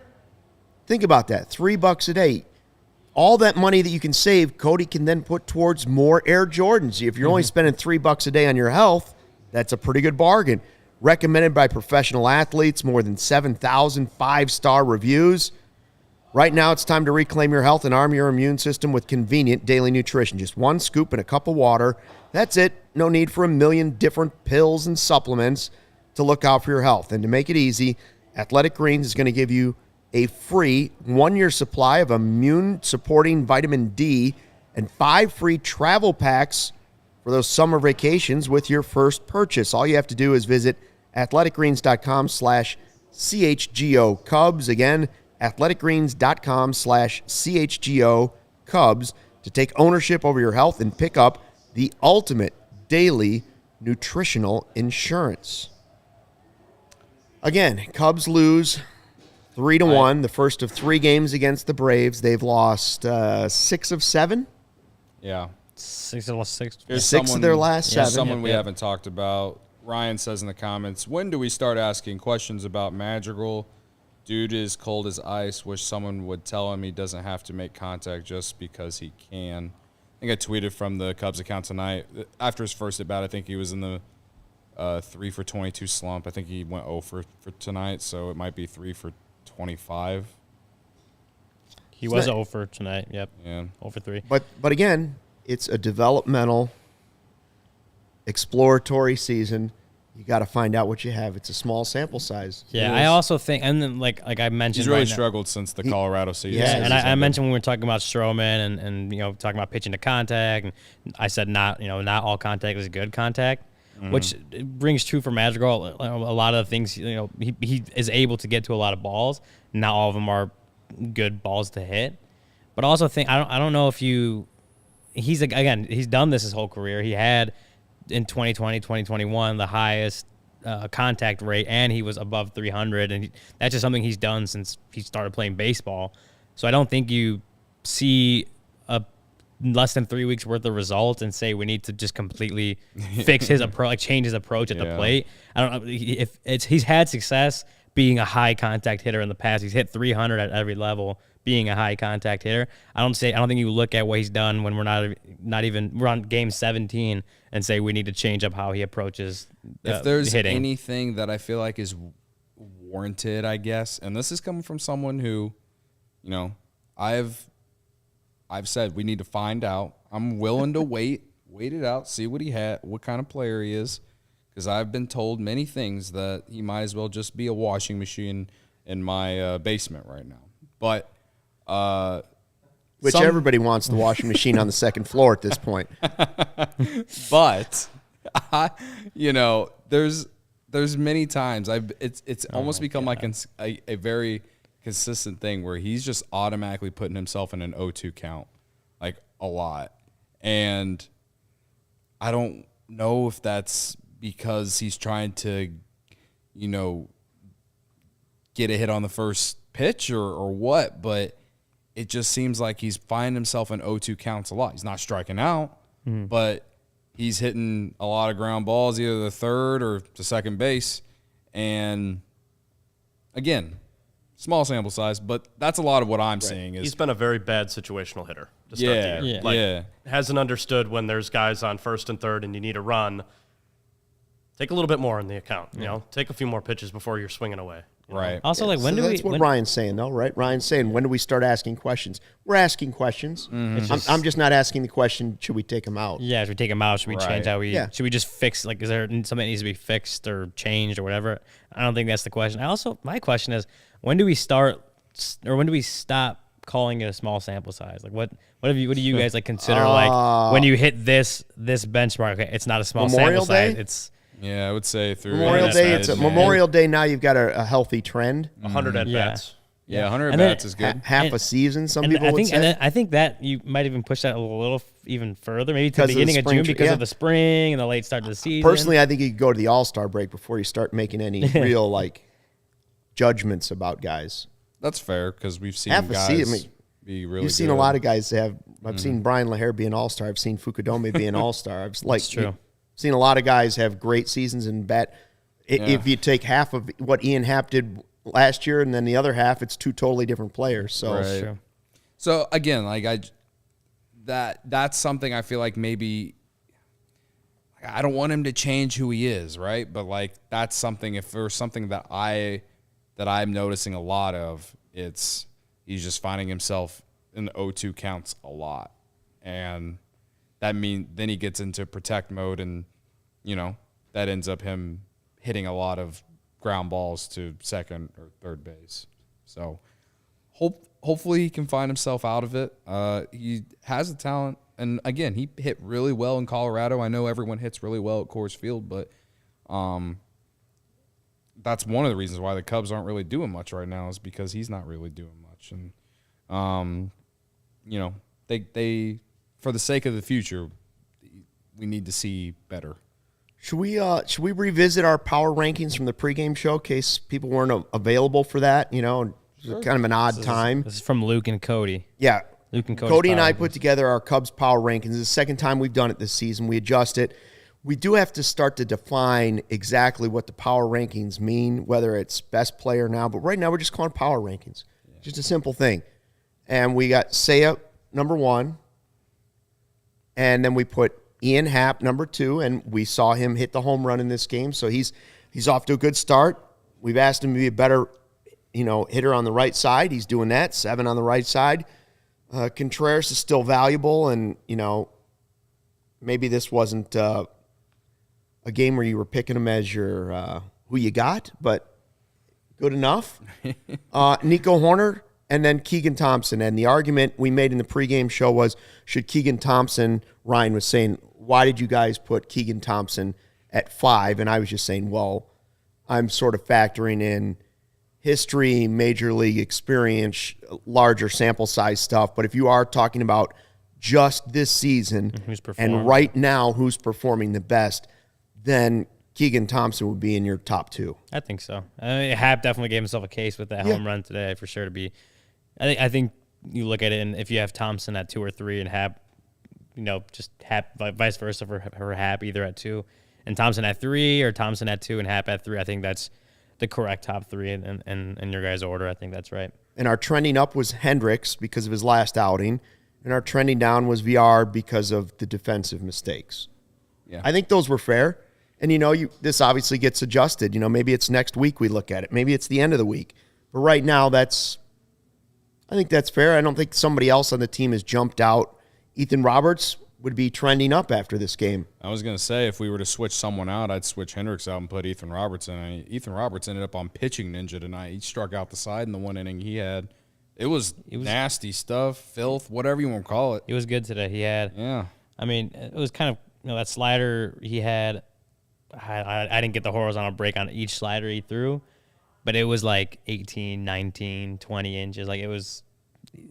Speaker 1: Think about that, $3 a day. All that money that you can save, Cody can then put towards more Air Jordans. If you're only spending $3 a day on your health, that's a pretty good bargain. Recommended by professional athletes, more than 7,000 5-star reviews. Right now, it's time to reclaim your health and arm your immune system with convenient daily nutrition. Just 1 scoop in a cup of water. That's it. No need for a million different pills and supplements to look out for your health. And to make it easy, Athletic Greens is going to give you a free 1-year supply of immune-supporting vitamin D and 5 free travel packs for those summer vacations with your first purchase. All you have to do is visit athleticgreens.com/CHGO Cubs. Again, athleticgreens.com/CHGO Cubs to take ownership over your health and pick up the ultimate daily nutritional insurance. Again, Cubs lose 3-1, the first of 3 games against the Braves. They've lost 6 of 7.
Speaker 2: Yeah.
Speaker 3: Six.
Speaker 2: Here's
Speaker 1: Six of their last
Speaker 2: here's
Speaker 1: 7.
Speaker 2: someone we haven't talked about. Ryan says in the comments, when do we start asking questions about Madrigal? Dude is cold as ice. Wish someone would tell him he doesn't have to make contact just because he can. I think I tweeted from the Cubs account tonight. After his first at bat, I think he was in the 3 for 22 slump. I think he went 0 for tonight, so it might be 3 for 25.
Speaker 3: He was 0 for tonight. Yep.
Speaker 2: Yeah.
Speaker 3: 0 for 3.
Speaker 1: But again, it's a developmental, exploratory season. You got to find out what you have. It's a small sample size.
Speaker 3: Yeah, I also think, and then like I mentioned,
Speaker 2: He's really
Speaker 3: right now-
Speaker 2: struggled since the Colorado season.
Speaker 1: Yeah,
Speaker 3: and I mentioned when we were talking about Stroman and talking about pitching to contact, and I said not all contact is good contact, which rings true for Madrigal. A lot of things, he is able to get to a lot of balls. Not all of them are good balls to hit, but I also think I don't know if he's done this his whole career. He had in 2020, 2021 the highest contact rate, and he was above 300, and that's just something he's done since he started playing baseball. So I don't think you see a less than 3 weeks worth of results and say we need to just completely fix his approach, like change his approach at the plate. I don't know if he's had success being a high contact hitter in the past. He's hit 300 at every level, being a high contact hitter. I don't think you look at what he's done when we're on game 17 and say we need to change up how he approaches
Speaker 2: if there's
Speaker 3: hitting.
Speaker 2: anything that I feel like is warranted, I guess, and this is coming from someone who, I've said we need to find out. I'm willing to wait it out, see what he had, what kind of player he is, because I've been told many things that he might as well just be a washing machine in my basement right now. But
Speaker 1: Which everybody wants the washing machine on the second floor at this point.
Speaker 2: But there's many times it's almost become like a very consistent thing where he's just automatically putting himself in an 0-2 count, like a lot. And I don't know if that's because he's trying to, get a hit on the first pitch or what, but it just seems like he's finding himself in 0-2 counts a lot. He's not striking out, but he's hitting a lot of ground balls, either the third or to second base. And again, small sample size, but that's a lot of what I'm seeing. Is
Speaker 4: He's been a very bad situational hitter to start the year.
Speaker 3: Yeah.
Speaker 4: Hasn't understood when there's guys on first and third and you need a run. Take a little bit more in the account. Take a few more pitches before you're swinging away.
Speaker 2: right.
Speaker 3: Also, like,
Speaker 1: That's what Ryan's saying, though, right? Ryan's saying, when do we start asking questions? We're asking questions. I'm just not asking the question, should we take him out?
Speaker 3: Yeah, should we take him out? Should we change
Speaker 2: Right.
Speaker 3: how we?
Speaker 1: Yeah.
Speaker 3: Should we just fix? Like, is there something that needs to be fixed or changed or whatever? I don't think that's the question. My question is, when do we start, or when do we stop calling it a small sample size? Like, what do you guys like consider like when you hit this benchmark? Okay, it's not a small
Speaker 1: Memorial
Speaker 3: sample size.
Speaker 1: Day?
Speaker 3: It's
Speaker 2: Yeah, I would say through
Speaker 1: Memorial Day,
Speaker 3: it's a
Speaker 1: Memorial Day. Now you've got a healthy trend.
Speaker 4: 100 at bats.
Speaker 2: Yeah, 100
Speaker 3: And then-
Speaker 2: bats is good.
Speaker 1: Half a season, some people would say.
Speaker 3: And then I think that you might even push that a little even further, maybe to the
Speaker 1: Because of the
Speaker 3: beginning of
Speaker 1: spring
Speaker 3: June
Speaker 1: tra-
Speaker 3: because
Speaker 1: yeah.
Speaker 3: of the spring and the late start of the season.
Speaker 1: Personally, I think you could go to the All-Star break before you start making any real judgments about guys.
Speaker 2: That's fair because we've seen
Speaker 1: Half a
Speaker 2: guys
Speaker 1: season, I mean,
Speaker 2: be really
Speaker 1: You've seen
Speaker 2: good.
Speaker 1: a lot of guys have. I've seen Brian LaHair be an All-Star. I've seen Fukudome be an All-Star. I've
Speaker 3: true.
Speaker 1: Seen a lot of guys have great seasons and bat. If you take half of what Ian Happ did last year and then the other half, it's two totally different players. So
Speaker 2: Right.
Speaker 3: True.
Speaker 2: So again, that's something I feel like maybe I don't want him to change who he is, right? But that's something. If there's something that I'm noticing a lot of, it's he's just finding himself in the 0-2 counts a lot, and then he gets into protect mode, and that ends up him hitting a lot of ground balls to second or third base. So hopefully he can find himself out of it. He has the talent. And, again, he hit really well in Colorado. I know everyone hits really well at Coors Field, but that's one of the reasons why the Cubs aren't really doing much right now is because he's not really doing much. And, they for the sake of the future, we need to see better.
Speaker 1: should we revisit our power rankings from the pregame show in case people weren't available for that? It was kind of an odd time.
Speaker 3: This is from Luke and Cody.
Speaker 1: Yeah.
Speaker 3: Luke and
Speaker 1: Cody and I
Speaker 3: power
Speaker 1: put together our Cubs power rankings. It's the second time we've done it this season. We adjust it. We do have to start to define exactly what the power rankings mean, whether it's best player now. But right now, we're just calling power rankings. Just a simple thing. And we got Seiya number 1. And then we put Ian Happ number 2. And we saw him hit the home run in this game. So he's off to a good start. We've asked him to be a better, hitter on the right side. He's doing that. 7 on the right side. Contreras is still valuable. And, maybe this wasn't a game where you were picking him as your who you got, but good enough. Nico Horner and then Keegan Thompson. And the argument we made in the pregame show was, should Keegan Thompson, Ryan was saying, why did you guys put Keegan Thompson at 5? And I was just saying, well, I'm sort of factoring in history, major league experience, larger sample size stuff. But if you are talking about just this season and right now who's performing the best, then Keegan Thompson would be in your top 2.
Speaker 3: I think so. Happ definitely gave himself a case with that home run today for sure to be. I think you look at it, and if you have Thompson at 2 or 3 and Happ, just Happ, vice versa for Happ, either at 2 and Thompson at 3 or Thompson at 2 and Happ at 3, I think that's the correct top 3 in your guys' order. I think that's right.
Speaker 1: And our trending up was Hendricks because of his last outing, and our trending down was VR because of the defensive mistakes.
Speaker 2: Yeah,
Speaker 1: I think those were fair. And, this obviously gets adjusted. Maybe it's next week we look at it. Maybe it's the end of the week. But right now, I think that's fair. I don't think somebody else on the team has jumped out. Ethan Roberts would be trending up after this game.
Speaker 2: I was going to say, if we were to switch someone out, I'd switch Hendricks out and put Ethan Roberts in. Ethan Roberts ended up on pitching ninja tonight. He struck out the side in the 1 inning he had. It was nasty stuff, filth, whatever you want to call it.
Speaker 3: He was good today. He had.
Speaker 2: Yeah.
Speaker 3: I mean, it was kind of, that slider he had. I didn't get the horizontal break on each slider he threw, but it was like 18, 19, 20 inches. Like, it was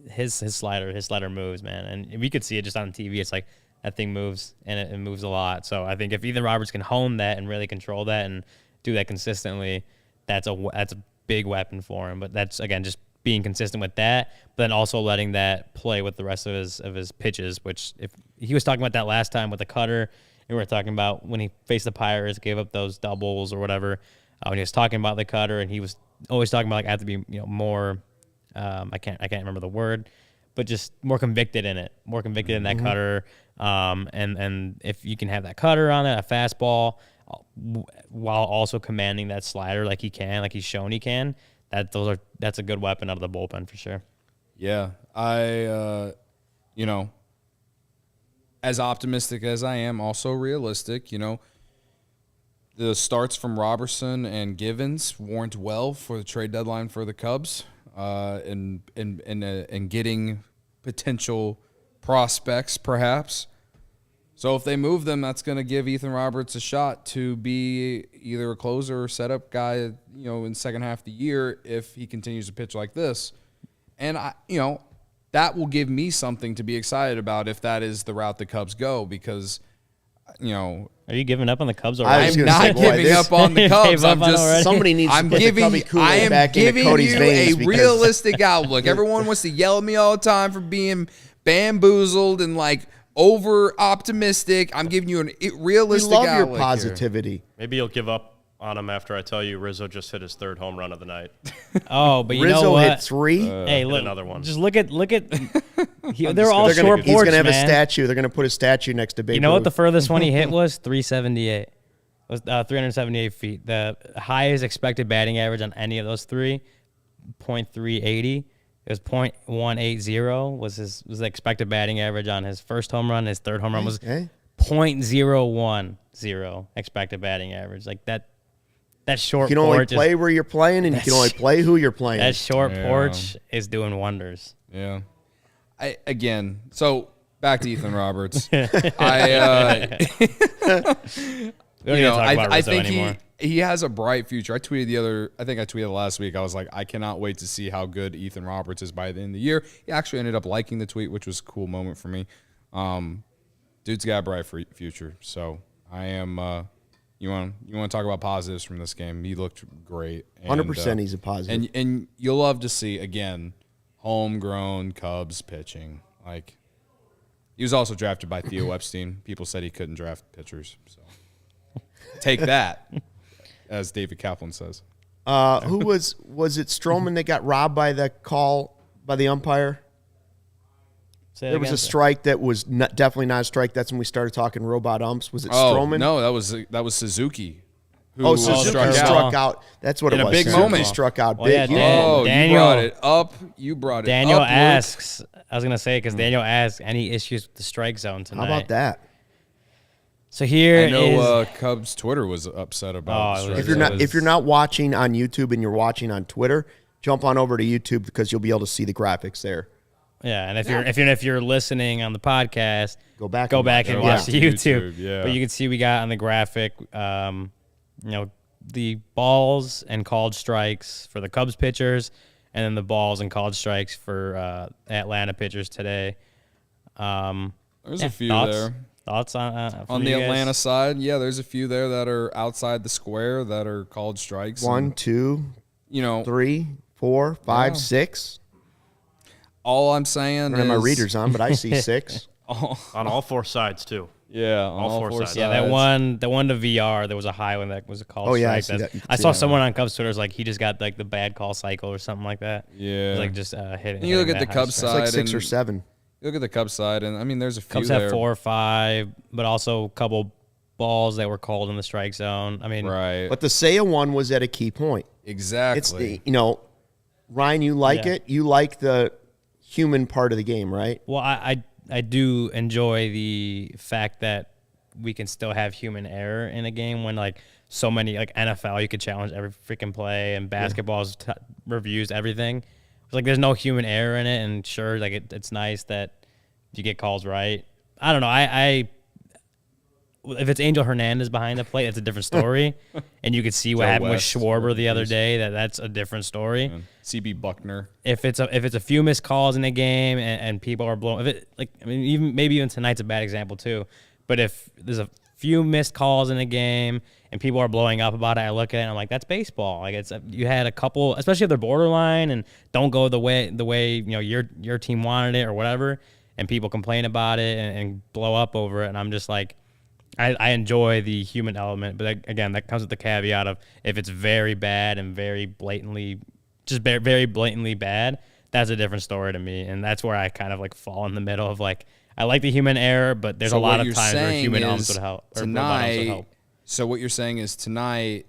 Speaker 3: his slider moves, man. And we could see it just on TV. It's like that thing moves, and it moves a lot. So I think if Ethan Roberts can hone that and really control that and do that consistently, that's a big weapon for him. But that's, again, just being consistent with that, but then also letting that play with the rest of his pitches, which if he was talking about that last time with the cutter, and we were talking about when he faced the Pirates, gave up those doubles or whatever, when he was talking about the cutter, and he was always talking about, like, I have to be more, I can't remember the word, but just more convicted in it, in that cutter. And if you can have that cutter on it, a fastball, while also commanding that slider like he's shown he can, that's a good weapon out of the bullpen for sure.
Speaker 2: Yeah, as optimistic as I am, also realistic. The starts from Robertson and Givens warrant well for the trade deadline for the Cubs, and getting potential prospects perhaps. So if they move them, that's going to give Ethan Roberts a shot to be either a closer or setup guy, in the second half of the year if he continues to pitch like this. And that will give me something to be excited about if that is the route the Cubs go, because,
Speaker 3: Are you giving up on the Cubs already?
Speaker 2: I'm not giving up on the Cubs. I'm just
Speaker 1: somebody needs to put the Cubby Kool-Aid back into Cody's veins.
Speaker 2: A realistic outlook. Everyone wants to yell at me all the time for being bamboozled and over optimistic. I'm giving you a realistic outlook.
Speaker 1: We love your positivity.
Speaker 4: Here. Maybe you'll give up on him after I tell you Rizzo just hit his 3rd home run of the night.
Speaker 3: Oh, but
Speaker 1: Rizzo
Speaker 3: know what?
Speaker 1: hit 3.
Speaker 3: Hey, look,
Speaker 4: another one.
Speaker 3: Just look at. They're all short porch,
Speaker 1: He's gonna have
Speaker 3: man.
Speaker 1: a statue. They're gonna put a statue next to Babe
Speaker 3: You know what
Speaker 1: Ruth.
Speaker 3: the furthest one he hit was? 378. It was 378 feet. The highest expected batting average on any of those three, .380. It was .180 was the expected batting average on his first home run. His 3rd home run was .010 expected batting average. Like that. That short
Speaker 1: you can only
Speaker 3: porch
Speaker 1: play where you're playing, and you can only play who you're playing.
Speaker 3: That short porch is doing wonders.
Speaker 2: Yeah. So back to Ethan Roberts.
Speaker 3: We don't need to talk about Rizzo
Speaker 2: think
Speaker 3: anymore.
Speaker 2: he has a bright future. I tweeted last week. I was like, I cannot wait to see how good Ethan Roberts is by the end of the year. He actually ended up liking the tweet, which was a cool moment for me. Dude's got a bright future. So I am. You want to talk about positives from this game? He looked great.
Speaker 1: 100%. He's a positive.
Speaker 2: And you'll love to see again, homegrown Cubs pitching. Like, he was also drafted by Theo Epstein. People said he couldn't draft pitchers. So take that, as David Kaplan says.
Speaker 1: Who was it Stroman that got robbed by the call by the umpire? There was a strike that was definitely not a strike. That's when we started talking robot umps. Was it Stroman?
Speaker 2: No, that was Suzuki. Who
Speaker 1: Suzuki struck out. That's what
Speaker 2: in
Speaker 1: it was.
Speaker 2: a big
Speaker 1: Suzuki
Speaker 2: moment.
Speaker 1: Struck out
Speaker 3: Well,
Speaker 1: big.
Speaker 3: yeah, Daniel,
Speaker 2: you brought it up. You brought it
Speaker 3: Daniel
Speaker 2: up.
Speaker 3: asks, I was going to say, because Daniel asks, any issues with the strike zone tonight?
Speaker 1: How about that?
Speaker 3: So here
Speaker 2: I know Cubs Twitter was upset about it.
Speaker 1: If you're not watching on YouTube and you're watching on Twitter, jump on over to YouTube because you'll be able to see the graphics there.
Speaker 3: Yeah, and if you're listening on the podcast,
Speaker 1: go back
Speaker 3: and watch the YouTube.
Speaker 2: Yeah.
Speaker 3: But you can see we got on the graphic, the balls and called strikes for the Cubs pitchers, and then the balls and called strikes for Atlanta pitchers today.
Speaker 2: There's a few
Speaker 3: thoughts?
Speaker 2: there.
Speaker 3: Thoughts on
Speaker 2: the
Speaker 3: you guys?
Speaker 2: Atlanta side? Yeah, there's a few there that are outside the square that are called strikes.
Speaker 1: 1, 2, 3, 4, 5, 6.
Speaker 2: All I'm saying
Speaker 1: I
Speaker 2: is
Speaker 1: don't have my readers on, but I see 6.
Speaker 4: On all four sides, too.
Speaker 2: Yeah, on all four sides.
Speaker 3: Yeah, that one to VR, there was a high one that was a call strike. I saw someone on Cubs Twitter was like, he just got like the bad call cycle or something like that.
Speaker 2: Yeah.
Speaker 3: It was like just hitting.
Speaker 2: You look at the Cubs side.
Speaker 1: It's like 6 or 7.
Speaker 2: You look at the Cubs side, and I mean, there's a few
Speaker 3: Cubs
Speaker 2: there.
Speaker 3: have 4 or 5, but also a couple balls that were called in the strike zone. I mean,
Speaker 2: right.
Speaker 1: But the Seiya one was at a key point.
Speaker 2: Exactly.
Speaker 1: It's Ryan, you like it. You like the human part of the game, right?
Speaker 3: Well, I do enjoy the fact that we can still have human error in a game when like so many like NFL you could challenge every freaking play and basketball's reviews everything. It's like there's no human error in it, and sure, like it's nice that you get calls right. I don't know. I if it's Angel Hernandez behind the plate, that's a different story, and you could see what happened with Schwarber the other day. That's a different story.
Speaker 2: And CB Buckner.
Speaker 3: If it's a few missed calls in a game and people are blowing, even tonight's a bad example too. But if there's a few missed calls in a game and people are blowing up about it, I look at it and I'm like, that's baseball. Like you had a couple, especially if they're borderline and don't go the way your team wanted it or whatever, and people complain about it and blow up over it, and I'm just like, I enjoy the human element, but again, that comes with the caveat of if it's very bad and very blatantly bad, that's a different story to me, and that's where I kind of like fall in the middle of like, I like the human error, but there's a lot of times where human umps would help.
Speaker 2: Tonight, so what you're saying is tonight,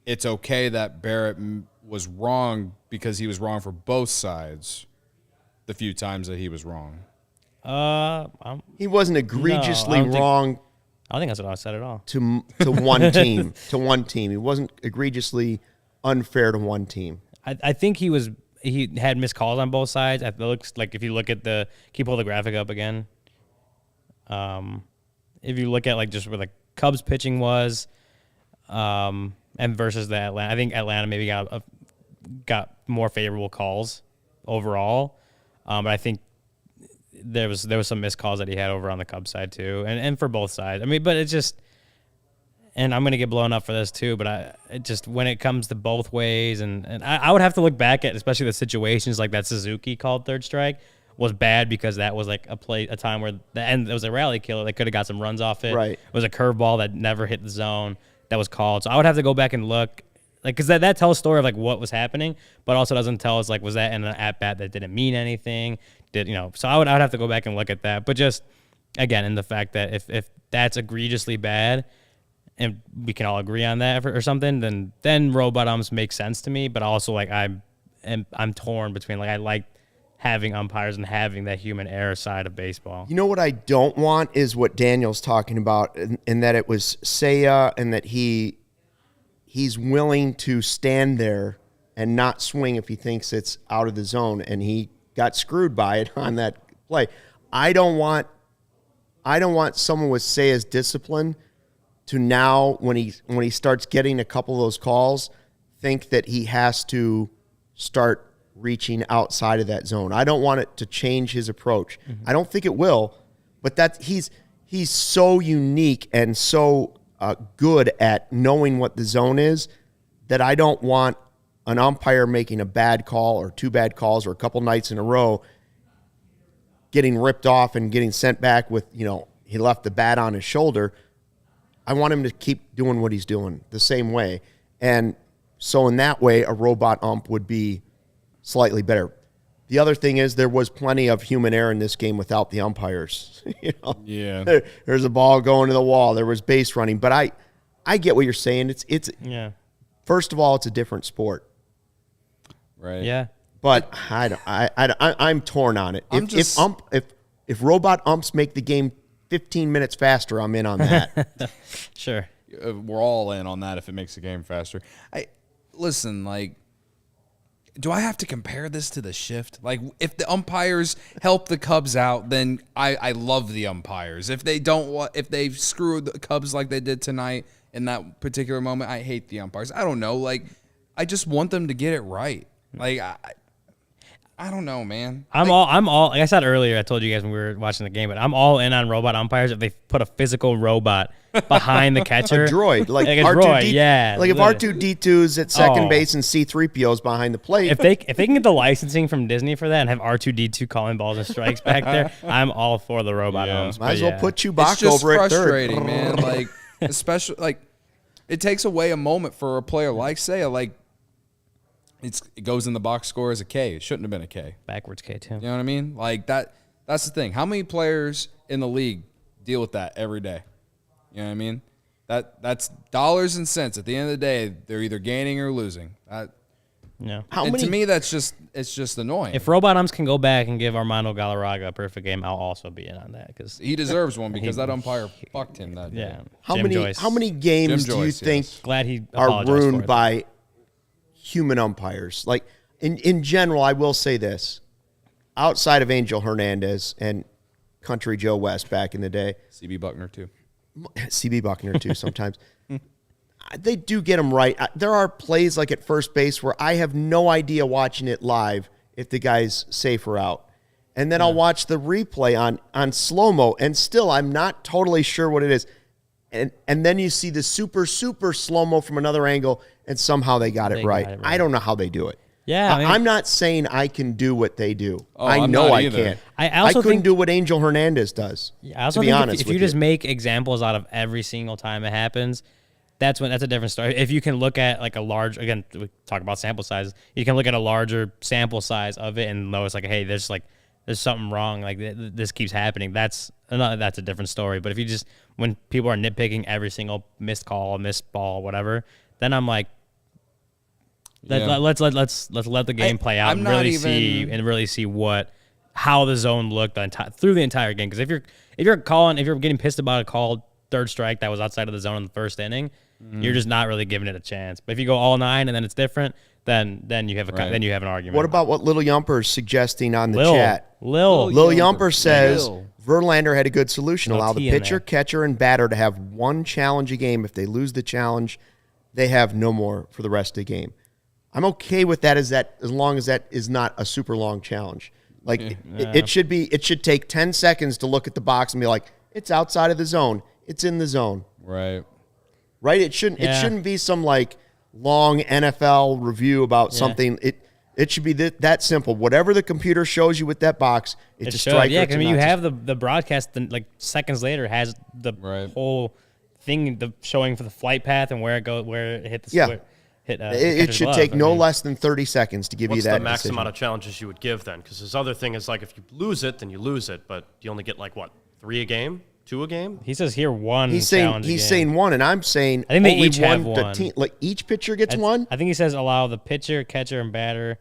Speaker 2: it's okay that Barrett was wrong because he was wrong for both sides the few times that he was wrong.
Speaker 1: He wasn't egregiously wrong.
Speaker 3: I don't think that's what I said at all.
Speaker 1: To one team. To one team. He wasn't egregiously unfair to one team.
Speaker 3: I think he had missed calls on both sides. It looks like if you look at can you pull the graphic up again? If you look at like just where the Cubs pitching was, and versus the Atlanta, I think Atlanta maybe got more favorable calls overall. But I think there was some missed calls that he had over on the Cubs side too, and for both sides. I mean, but it's just, and I'm gonna get blown up for this too. But when it comes to both ways, and I would have to look back at especially the situations like that Suzuki called third strike was bad because that was like a time where it was a rally killer. They could have got some runs off it.
Speaker 1: Right.
Speaker 3: It was a curveball that never hit the zone that was called. So I would have to go back and look. Like, because that tells a story of like what was happening, but also doesn't tell us like, was that in an at bat that didn't mean anything? So I would have to go back and look at that. But just again, in the fact that if that's egregiously bad, and we can all agree on that or something, then robot umps make sense to me. But also like I'm torn between like I like having umpires and having that human error side of baseball.
Speaker 1: You know what I don't want is what Daniel's talking about, and that it was Seiya and that he's willing to stand there and not swing if he thinks it's out of the zone, and he got screwed by it on that play. I don't want someone with Seiya's discipline to now, when he starts getting a couple of those calls, think that he has to start reaching outside of that zone. I don't want it to change his approach. Mm-hmm. I don't think it will, but he's so unique and so good at knowing what the zone is that I don't want an umpire making a bad call or two bad calls or a couple nights in a row getting ripped off and getting sent back with, he left the bat on his shoulder. I want him to keep doing what he's doing the same way. And so in that way, a robot ump would be slightly better. The other thing is there was plenty of human error in this game without the umpires.
Speaker 2: Yeah.
Speaker 1: There's a ball going to the wall. There was base running. But I get what you're saying. It's First of all, it's a different sport.
Speaker 2: Right.
Speaker 3: Yeah.
Speaker 1: But I'm torn on it. If robot umps make the game 15 minutes faster, I'm in on that.
Speaker 3: Sure.
Speaker 2: We're all in on that if it makes the game faster. Listen, like, do I have to compare this to the shift? Like, if the umpires help the Cubs out, then I love the umpires. If they don't, if they screw the Cubs like they did tonight in that particular moment, I hate the umpires. I don't know. Like, I just want them to get it right. Like, I don't know, man.
Speaker 3: I'm all. Like I said earlier, I told you guys when we were watching the game, but I'm all in on robot umpires if they put a physical robot behind the catcher,
Speaker 1: a droid, like
Speaker 3: a
Speaker 1: R2D2.
Speaker 3: droid, yeah.
Speaker 1: Like if R2D2's at second base and C3PO's behind the plate.
Speaker 3: If they can get the licensing from Disney for that and have R2D2 calling balls and strikes back there, I'm all for the robot umps.
Speaker 1: Might as well put
Speaker 2: It's
Speaker 1: Chewbacca
Speaker 2: just
Speaker 1: over at third.
Speaker 2: frustrating, man. Like, especially like, it takes away a moment for a player like Seiya. Like, it goes in the box score as a K. It shouldn't have been a K.
Speaker 3: Backwards K too.
Speaker 2: You know what I mean? Like that's the thing. How many players in the league deal with that every day? You know what I mean? That's dollars and cents. At the end of the day, they're either gaining or losing.
Speaker 3: Yeah.
Speaker 2: To me, it's just annoying.
Speaker 3: If robot umps can go back and give Armando Galarraga a perfect game, I'll also be in on that because
Speaker 2: he deserves one because that umpire fucked him that day.
Speaker 3: yeah.
Speaker 1: How
Speaker 3: Jim
Speaker 1: many
Speaker 3: Joyce.
Speaker 1: how many games
Speaker 2: Jim
Speaker 1: do you
Speaker 2: Joyce,
Speaker 1: think
Speaker 2: yes.
Speaker 3: Glad he
Speaker 1: are
Speaker 3: apologized for
Speaker 1: ruined
Speaker 3: it.
Speaker 1: by human umpires? Like in general, I will say this: outside of Angel Hernandez and Country Joe West back in the day,
Speaker 2: CB Buckner too.
Speaker 1: CB Buckner too sometimes. They do get them right. There are plays like at first base where I have no idea watching it live if the guy's safe or out. And then I'll watch the replay on slow-mo, and still I'm not totally sure what it is. And then you see the super slow-mo from another angle, and somehow they got it right. I don't know how they do it.
Speaker 3: Yeah,
Speaker 1: I'm not saying I can do what they do.
Speaker 2: Oh,
Speaker 1: I
Speaker 2: I'm
Speaker 1: know
Speaker 2: not
Speaker 1: I
Speaker 2: either.
Speaker 1: can't.
Speaker 3: I also
Speaker 1: couldn't
Speaker 3: think-
Speaker 1: do what Angel Hernandez does.
Speaker 3: Yeah, I also
Speaker 1: to be
Speaker 3: think
Speaker 1: honest
Speaker 3: if
Speaker 1: with
Speaker 3: you just make examples out of every single time it happens, that's a different story. If you can look at like a large, again, we talk about sample sizes, you can look at a larger sample size of it and notice like, hey, there's something wrong. Like this keeps happening. That's a different story. But if you just, when people are nitpicking every single missed call, missed ball, whatever, then I'm like, let's let the game play out
Speaker 2: I'm
Speaker 3: and
Speaker 2: not
Speaker 3: really see how the zone looked through the entire game. Because if you're getting pissed about a called third strike that was outside of the zone in the first inning, you're just not really giving it a chance. But if you go all 9 and then it's different, then you have an argument.
Speaker 1: What about what Little Yumper's suggesting on the
Speaker 3: Lil
Speaker 1: chat?
Speaker 3: Lil
Speaker 1: Lil Yumper says
Speaker 2: Lil.
Speaker 1: Verlander had a good solution.
Speaker 3: No
Speaker 1: Allow
Speaker 3: T
Speaker 1: the
Speaker 3: in
Speaker 1: pitcher,
Speaker 3: there.
Speaker 1: catcher, and batter to have one challenge a game. If they lose the challenge, they have no more for the rest of the game. I'm okay with that as long as that is not a super long challenge. Like it should take 10 seconds to look at the box and be like, it's outside of the zone. It's in the zone.
Speaker 2: Right.
Speaker 1: Right? It shouldn't be some like long NFL review about something. It should be that simple. Whatever the computer shows you with that box, it's a strike.
Speaker 3: Yeah,
Speaker 1: or
Speaker 3: because
Speaker 1: it's a
Speaker 3: you
Speaker 1: not.
Speaker 3: have the broadcast, then like seconds later has the whole thing showing for the flight path and where it hit the
Speaker 1: Yeah.
Speaker 3: hit.
Speaker 1: It should take no less than 30 seconds to give you
Speaker 4: What's
Speaker 1: that
Speaker 4: the max
Speaker 1: decision.
Speaker 4: amount of challenges you would give then? Because his other thing is like if you lose it, then you lose it, but you only get like what, 3 a game, 2 a game?
Speaker 3: He says here one.
Speaker 1: He's
Speaker 3: challenge
Speaker 1: saying one, and I'm saying
Speaker 3: I think they
Speaker 1: only
Speaker 3: each have
Speaker 1: one.
Speaker 3: one.
Speaker 1: Like each pitcher gets one.
Speaker 3: I think he says allow the pitcher, catcher, and batter.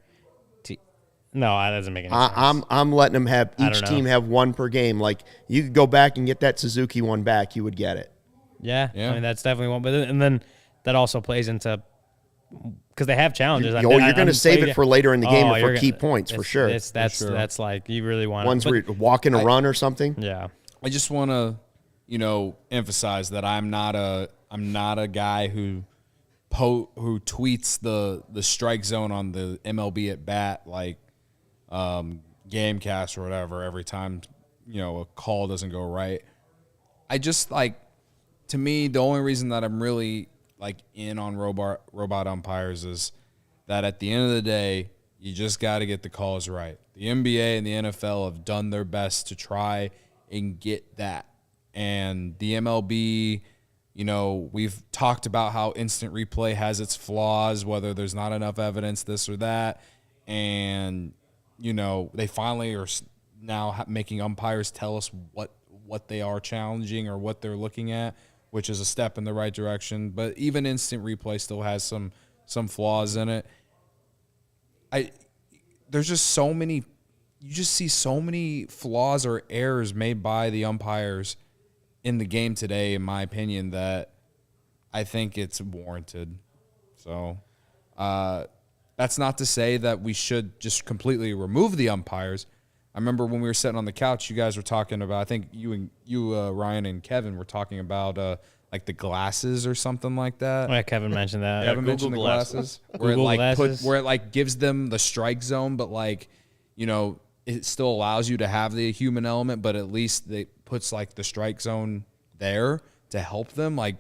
Speaker 3: No, that doesn't make any sense.
Speaker 1: I'm letting them have
Speaker 3: I
Speaker 1: each
Speaker 3: don't know.
Speaker 1: team have one per game. Like you could go back and get that Suzuki one back, you would get it.
Speaker 3: Yeah, I mean that's definitely one. But and then that also plays into because they have challenges.
Speaker 1: You're going to save it for later in the game or for key points for sure.
Speaker 3: That's like you really want
Speaker 1: Ones where you're walking a run or something.
Speaker 3: Yeah.
Speaker 2: I just want to, emphasize that I'm not a guy who tweets the strike zone on the MLB at bat like Gamecast or whatever every time a call doesn't go right. I just to me the only reason that I'm really in on robot umpires is that at the end of the day You just got to get the calls right. The NBA and the NFL have done their best to try and get that. And the MLB, we've talked about how instant replay has its flaws, whether there's not enough evidence, this or that. And, they finally are now making umpires tell us what they are challenging or what they're looking at, which is a step in the right direction. But even instant replay still has some flaws in it. There's just so many, you just see so many flaws or errors made by the umpires in the game today, in my opinion, that I think it's warranted. So that's not to say that we should just completely remove the umpires. I remember when we were sitting on the couch, you guys were talking about, I think you Ryan and Kevin were talking about like the glasses or something like that.
Speaker 3: Oh, yeah, Kevin mentioned that.
Speaker 2: Kevin mentioned the glasses. Where it gives them the strike zone, but it still allows you to have the human element, but at least it puts like the strike zone there to help them. Like,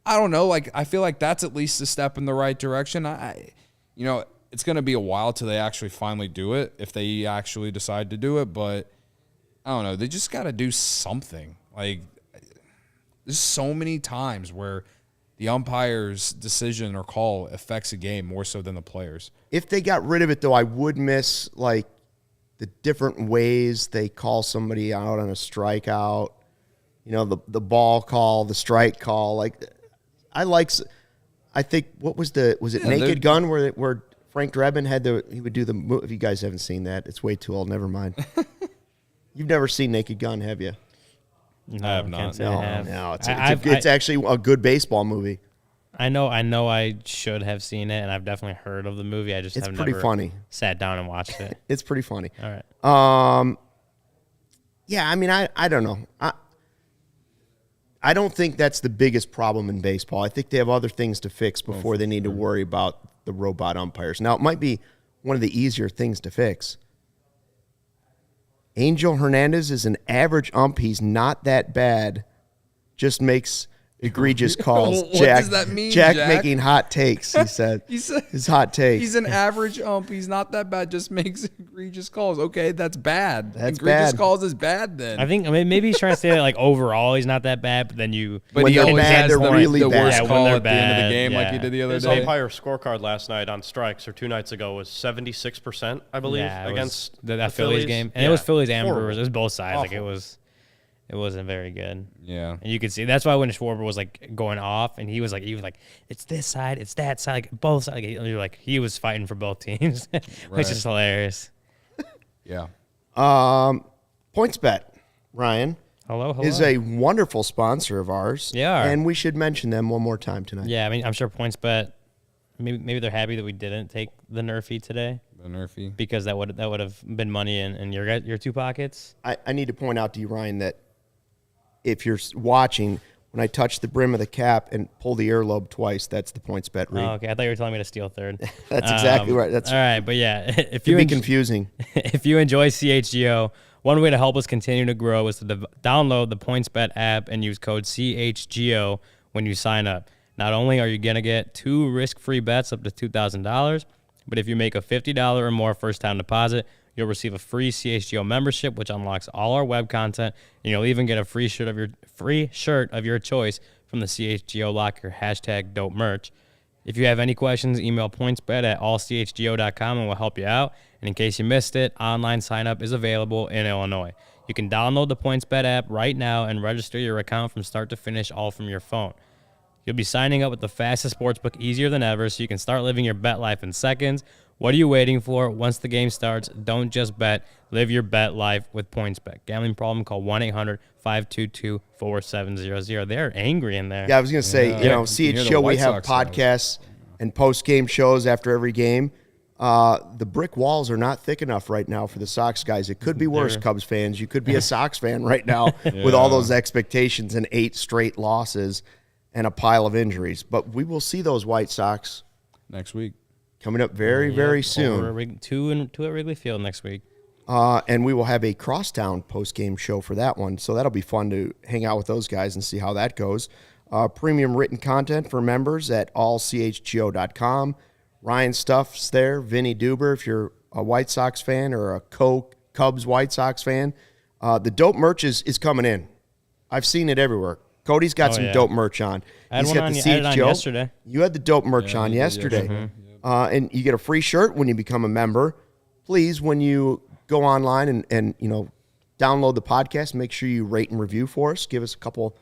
Speaker 2: I don't know. Like, I feel like that's at least a step in the right direction. It's going to be a while till they actually finally do it, if they actually decide to do it. But I don't know. They just got to do something. Like, there's so many times where the umpire's decision or call affects a game more so than the players.
Speaker 1: If they got rid of it, though, I would miss, like, the different ways they call somebody out on a strikeout. The ball call, the strike call. Like, I think, was it Naked Gun where Frank Drebin he would do the, if you guys haven't seen that, it's way too old, never mind. You've never seen Naked Gun, have you?
Speaker 3: No,
Speaker 2: I have not.
Speaker 1: No, it's actually a good baseball movie.
Speaker 3: I know I should have seen it, and I've definitely heard of the movie. I just
Speaker 1: It's
Speaker 3: have
Speaker 1: pretty
Speaker 3: never
Speaker 1: funny.
Speaker 3: sat down and watched it.
Speaker 1: It's pretty funny.
Speaker 3: All right.
Speaker 1: Yeah, I mean, I don't know. I don't think that's the biggest problem in baseball. I think they have other things to fix before they need to worry about the robot umpires. Now, it might be one of the easier things to fix. Angel Hernandez is an average ump. He's not that bad. Just makes egregious calls.
Speaker 2: What does that mean, Jack?
Speaker 1: Making hot takes, he said.
Speaker 2: He said
Speaker 1: his hot take.
Speaker 2: He's an average ump. He's not that bad. Just makes egregious calls. Okay, that's bad.
Speaker 1: That's
Speaker 2: egregious
Speaker 1: bad.
Speaker 2: calls is bad then.
Speaker 3: I think maybe he's trying to say that like overall he's not that bad, but then
Speaker 2: But
Speaker 1: when
Speaker 2: he
Speaker 1: they're
Speaker 2: always
Speaker 1: bad,
Speaker 2: has
Speaker 1: they're
Speaker 2: the,
Speaker 1: really
Speaker 2: the
Speaker 1: bad.
Speaker 2: worst
Speaker 3: Yeah, when
Speaker 2: call
Speaker 3: they're
Speaker 2: at the end of the
Speaker 3: bad,
Speaker 2: game, like
Speaker 3: yeah.
Speaker 2: he did the other
Speaker 4: His
Speaker 2: day.
Speaker 4: umpire scorecard last night on strikes, or 2 nights ago, was 76%, I believe,
Speaker 3: yeah,
Speaker 4: against
Speaker 3: that
Speaker 4: the
Speaker 3: Phillies game, and
Speaker 4: Yeah.
Speaker 3: it was Phillies and
Speaker 4: Horrible.
Speaker 3: Brewers. It was both sides. Like
Speaker 4: Awful.
Speaker 3: it wasn't very good.
Speaker 2: Yeah.
Speaker 3: And you could see that's why when Schwarber was like going off, and he was like, it's this side, it's that side, like both sides. Like, you're like he was fighting for both teams, which
Speaker 2: Right.
Speaker 3: is hilarious.
Speaker 2: Yeah.
Speaker 1: PointsBet, Ryan,
Speaker 3: Hello.
Speaker 1: is a wonderful sponsor of ours.
Speaker 3: They are.
Speaker 1: And we should mention them one more time tonight.
Speaker 3: Yeah, I mean, I'm sure PointsBet. Maybe they're happy that we didn't take the Nerfy today,
Speaker 2: The Nerfy.
Speaker 3: because that would have been money in your two pockets.
Speaker 1: I need to point out to you, Ryan, that if you're watching, when I touch the brim of the cap and pull the earlobe twice, that's the PointsBet read.
Speaker 3: Oh, okay. I thought you were telling me to steal third.
Speaker 1: That's exactly right. That's
Speaker 3: all right. But yeah, if
Speaker 1: could
Speaker 3: you
Speaker 1: be confusing.
Speaker 3: if you enjoy CHGO, one way to help us continue to grow is to download the PointsBet app and use code CHGO when you sign up. Not only are you going to get 2 risk-free bets up to $2,000, but if you make a $50 or more first-time deposit, you'll receive a free CHGO membership, which unlocks all our web content, and you'll even get a free shirt of your choice from the CHGO Locker #dope merch. If you have any questions, email pointsbet@allchgo.com and we'll help you out. And in case you missed it, online sign-up is available in Illinois. You can download the PointsBet app right now and register your account from start to finish, all from your phone. You'll be signing up with the fastest sportsbook easier than ever, so you can start living your bet life in seconds. What are you waiting for? Once the game starts, don't just bet. Live your bet life with PointsBet. Gambling problem? Call 1-800-522-4700. They're angry in there.
Speaker 1: Yeah, I was going to say,
Speaker 2: Yeah.
Speaker 1: you know,
Speaker 2: You can hear the
Speaker 1: CHGO, we
Speaker 2: White
Speaker 1: have
Speaker 2: Sox guys.
Speaker 1: podcasts and post-game shows after every game. The brick walls are not thick enough right now for the Sox guys. It could be worse, Cubs fans. You could be a Sox fan right now with all those expectations and 8 straight losses and a pile of injuries. But we will see those White Sox
Speaker 2: Next week.
Speaker 1: coming up very, very soon.
Speaker 3: Over two at Wrigley Field next week.
Speaker 1: And we will have a crosstown post-game show for that one. So that'll be fun to hang out with those guys and see how that goes. Premium written content for members at allchgo.com. Ryan Stuff's there. Vinny Duber, if you're a White Sox fan or a Cubs White Sox fan, the dope merch is coming in. I've seen it everywhere. Cody's got some dope merch on.
Speaker 3: I had
Speaker 1: He's
Speaker 3: one
Speaker 1: got
Speaker 3: on,
Speaker 1: the
Speaker 3: I had it on
Speaker 1: CHGO.
Speaker 3: yesterday.
Speaker 1: You had the dope merch on yesterday. And you get a free shirt when you become a member. Please, when you go online and download the podcast, make sure you rate and review for us. Give us a couple,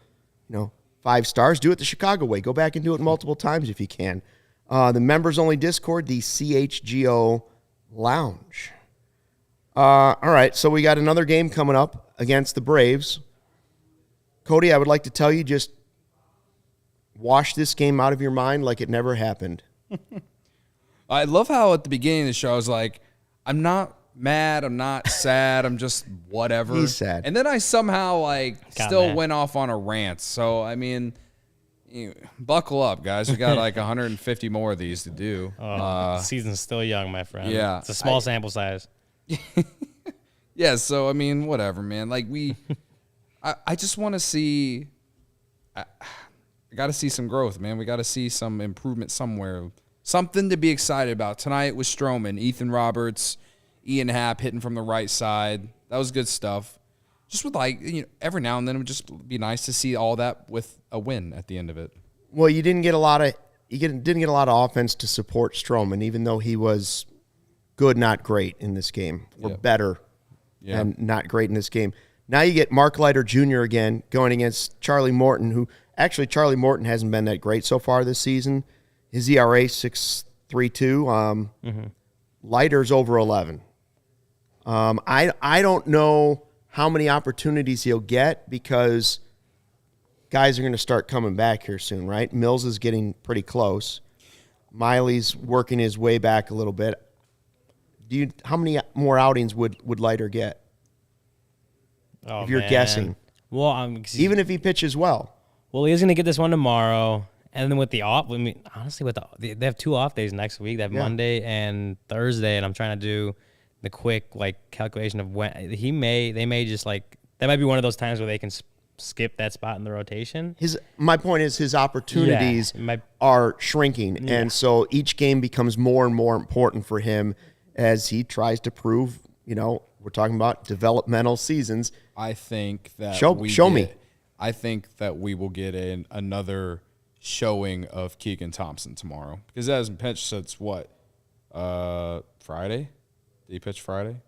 Speaker 1: 5 stars. Do it the Chicago way. Go back and do it multiple times if you can. The members-only Discord, the CHGO Lounge. All right, so we got another game coming up against the Braves. Cody, I would like to tell you, just wash this game out of your mind like it never happened.
Speaker 2: I love how at the beginning of the show I was like, I'm not mad, I'm not sad, I'm just whatever.
Speaker 1: He's sad.
Speaker 2: And then I somehow
Speaker 3: Got
Speaker 2: still
Speaker 3: mad.
Speaker 2: went off on a rant. So I mean, buckle up, guys. We got like 150 more of these to do.
Speaker 3: The season's still young, my friend.
Speaker 2: Yeah.
Speaker 3: It's a small sample size.
Speaker 2: Yeah, so I mean, whatever, man. Like I just want to see. I got to see some growth, man. We got to see some improvement somewhere. Something to be excited about. Tonight was Stroman, Ethan Roberts, Ian Happ hitting from the right side. That was good stuff. Just with every now and then it would just be nice to see all that with a win at the end of it.
Speaker 1: Well, you didn't get a lot of offense to support Stroman, even though he was good, not great in this game, or better and not great in this game. Now you get Mark Leiter Jr. again going against Charlie Morton, who actually Charlie Morton hasn't been that great so far this season. His ERA 6.32. Leiter's over 11. I don't know how many opportunities he'll get because guys are going to start coming back here soon, right? Mills is getting pretty close. Miley's working his way back a little bit. How many more outings would Leiter get?
Speaker 3: Oh,
Speaker 1: If you're
Speaker 3: man.
Speaker 1: guessing.
Speaker 3: Well,
Speaker 1: Even if he pitches well.
Speaker 3: Well, he's going to get this one tomorrow. And then with the off, honestly, they have 2 off days next week. They have Monday and Thursday, and I'm trying to do the quick calculation of when they may just that might be one of those times where they can skip that spot in the rotation.
Speaker 1: My point is his opportunities are shrinking, and so each game becomes more and more important for him as he tries to prove. We're talking about developmental seasons.
Speaker 2: I think that
Speaker 1: show me.
Speaker 2: I think that we will get another showing of Keegan Thompson tomorrow because that hasn't pitched since what? Friday? Did he pitch Friday?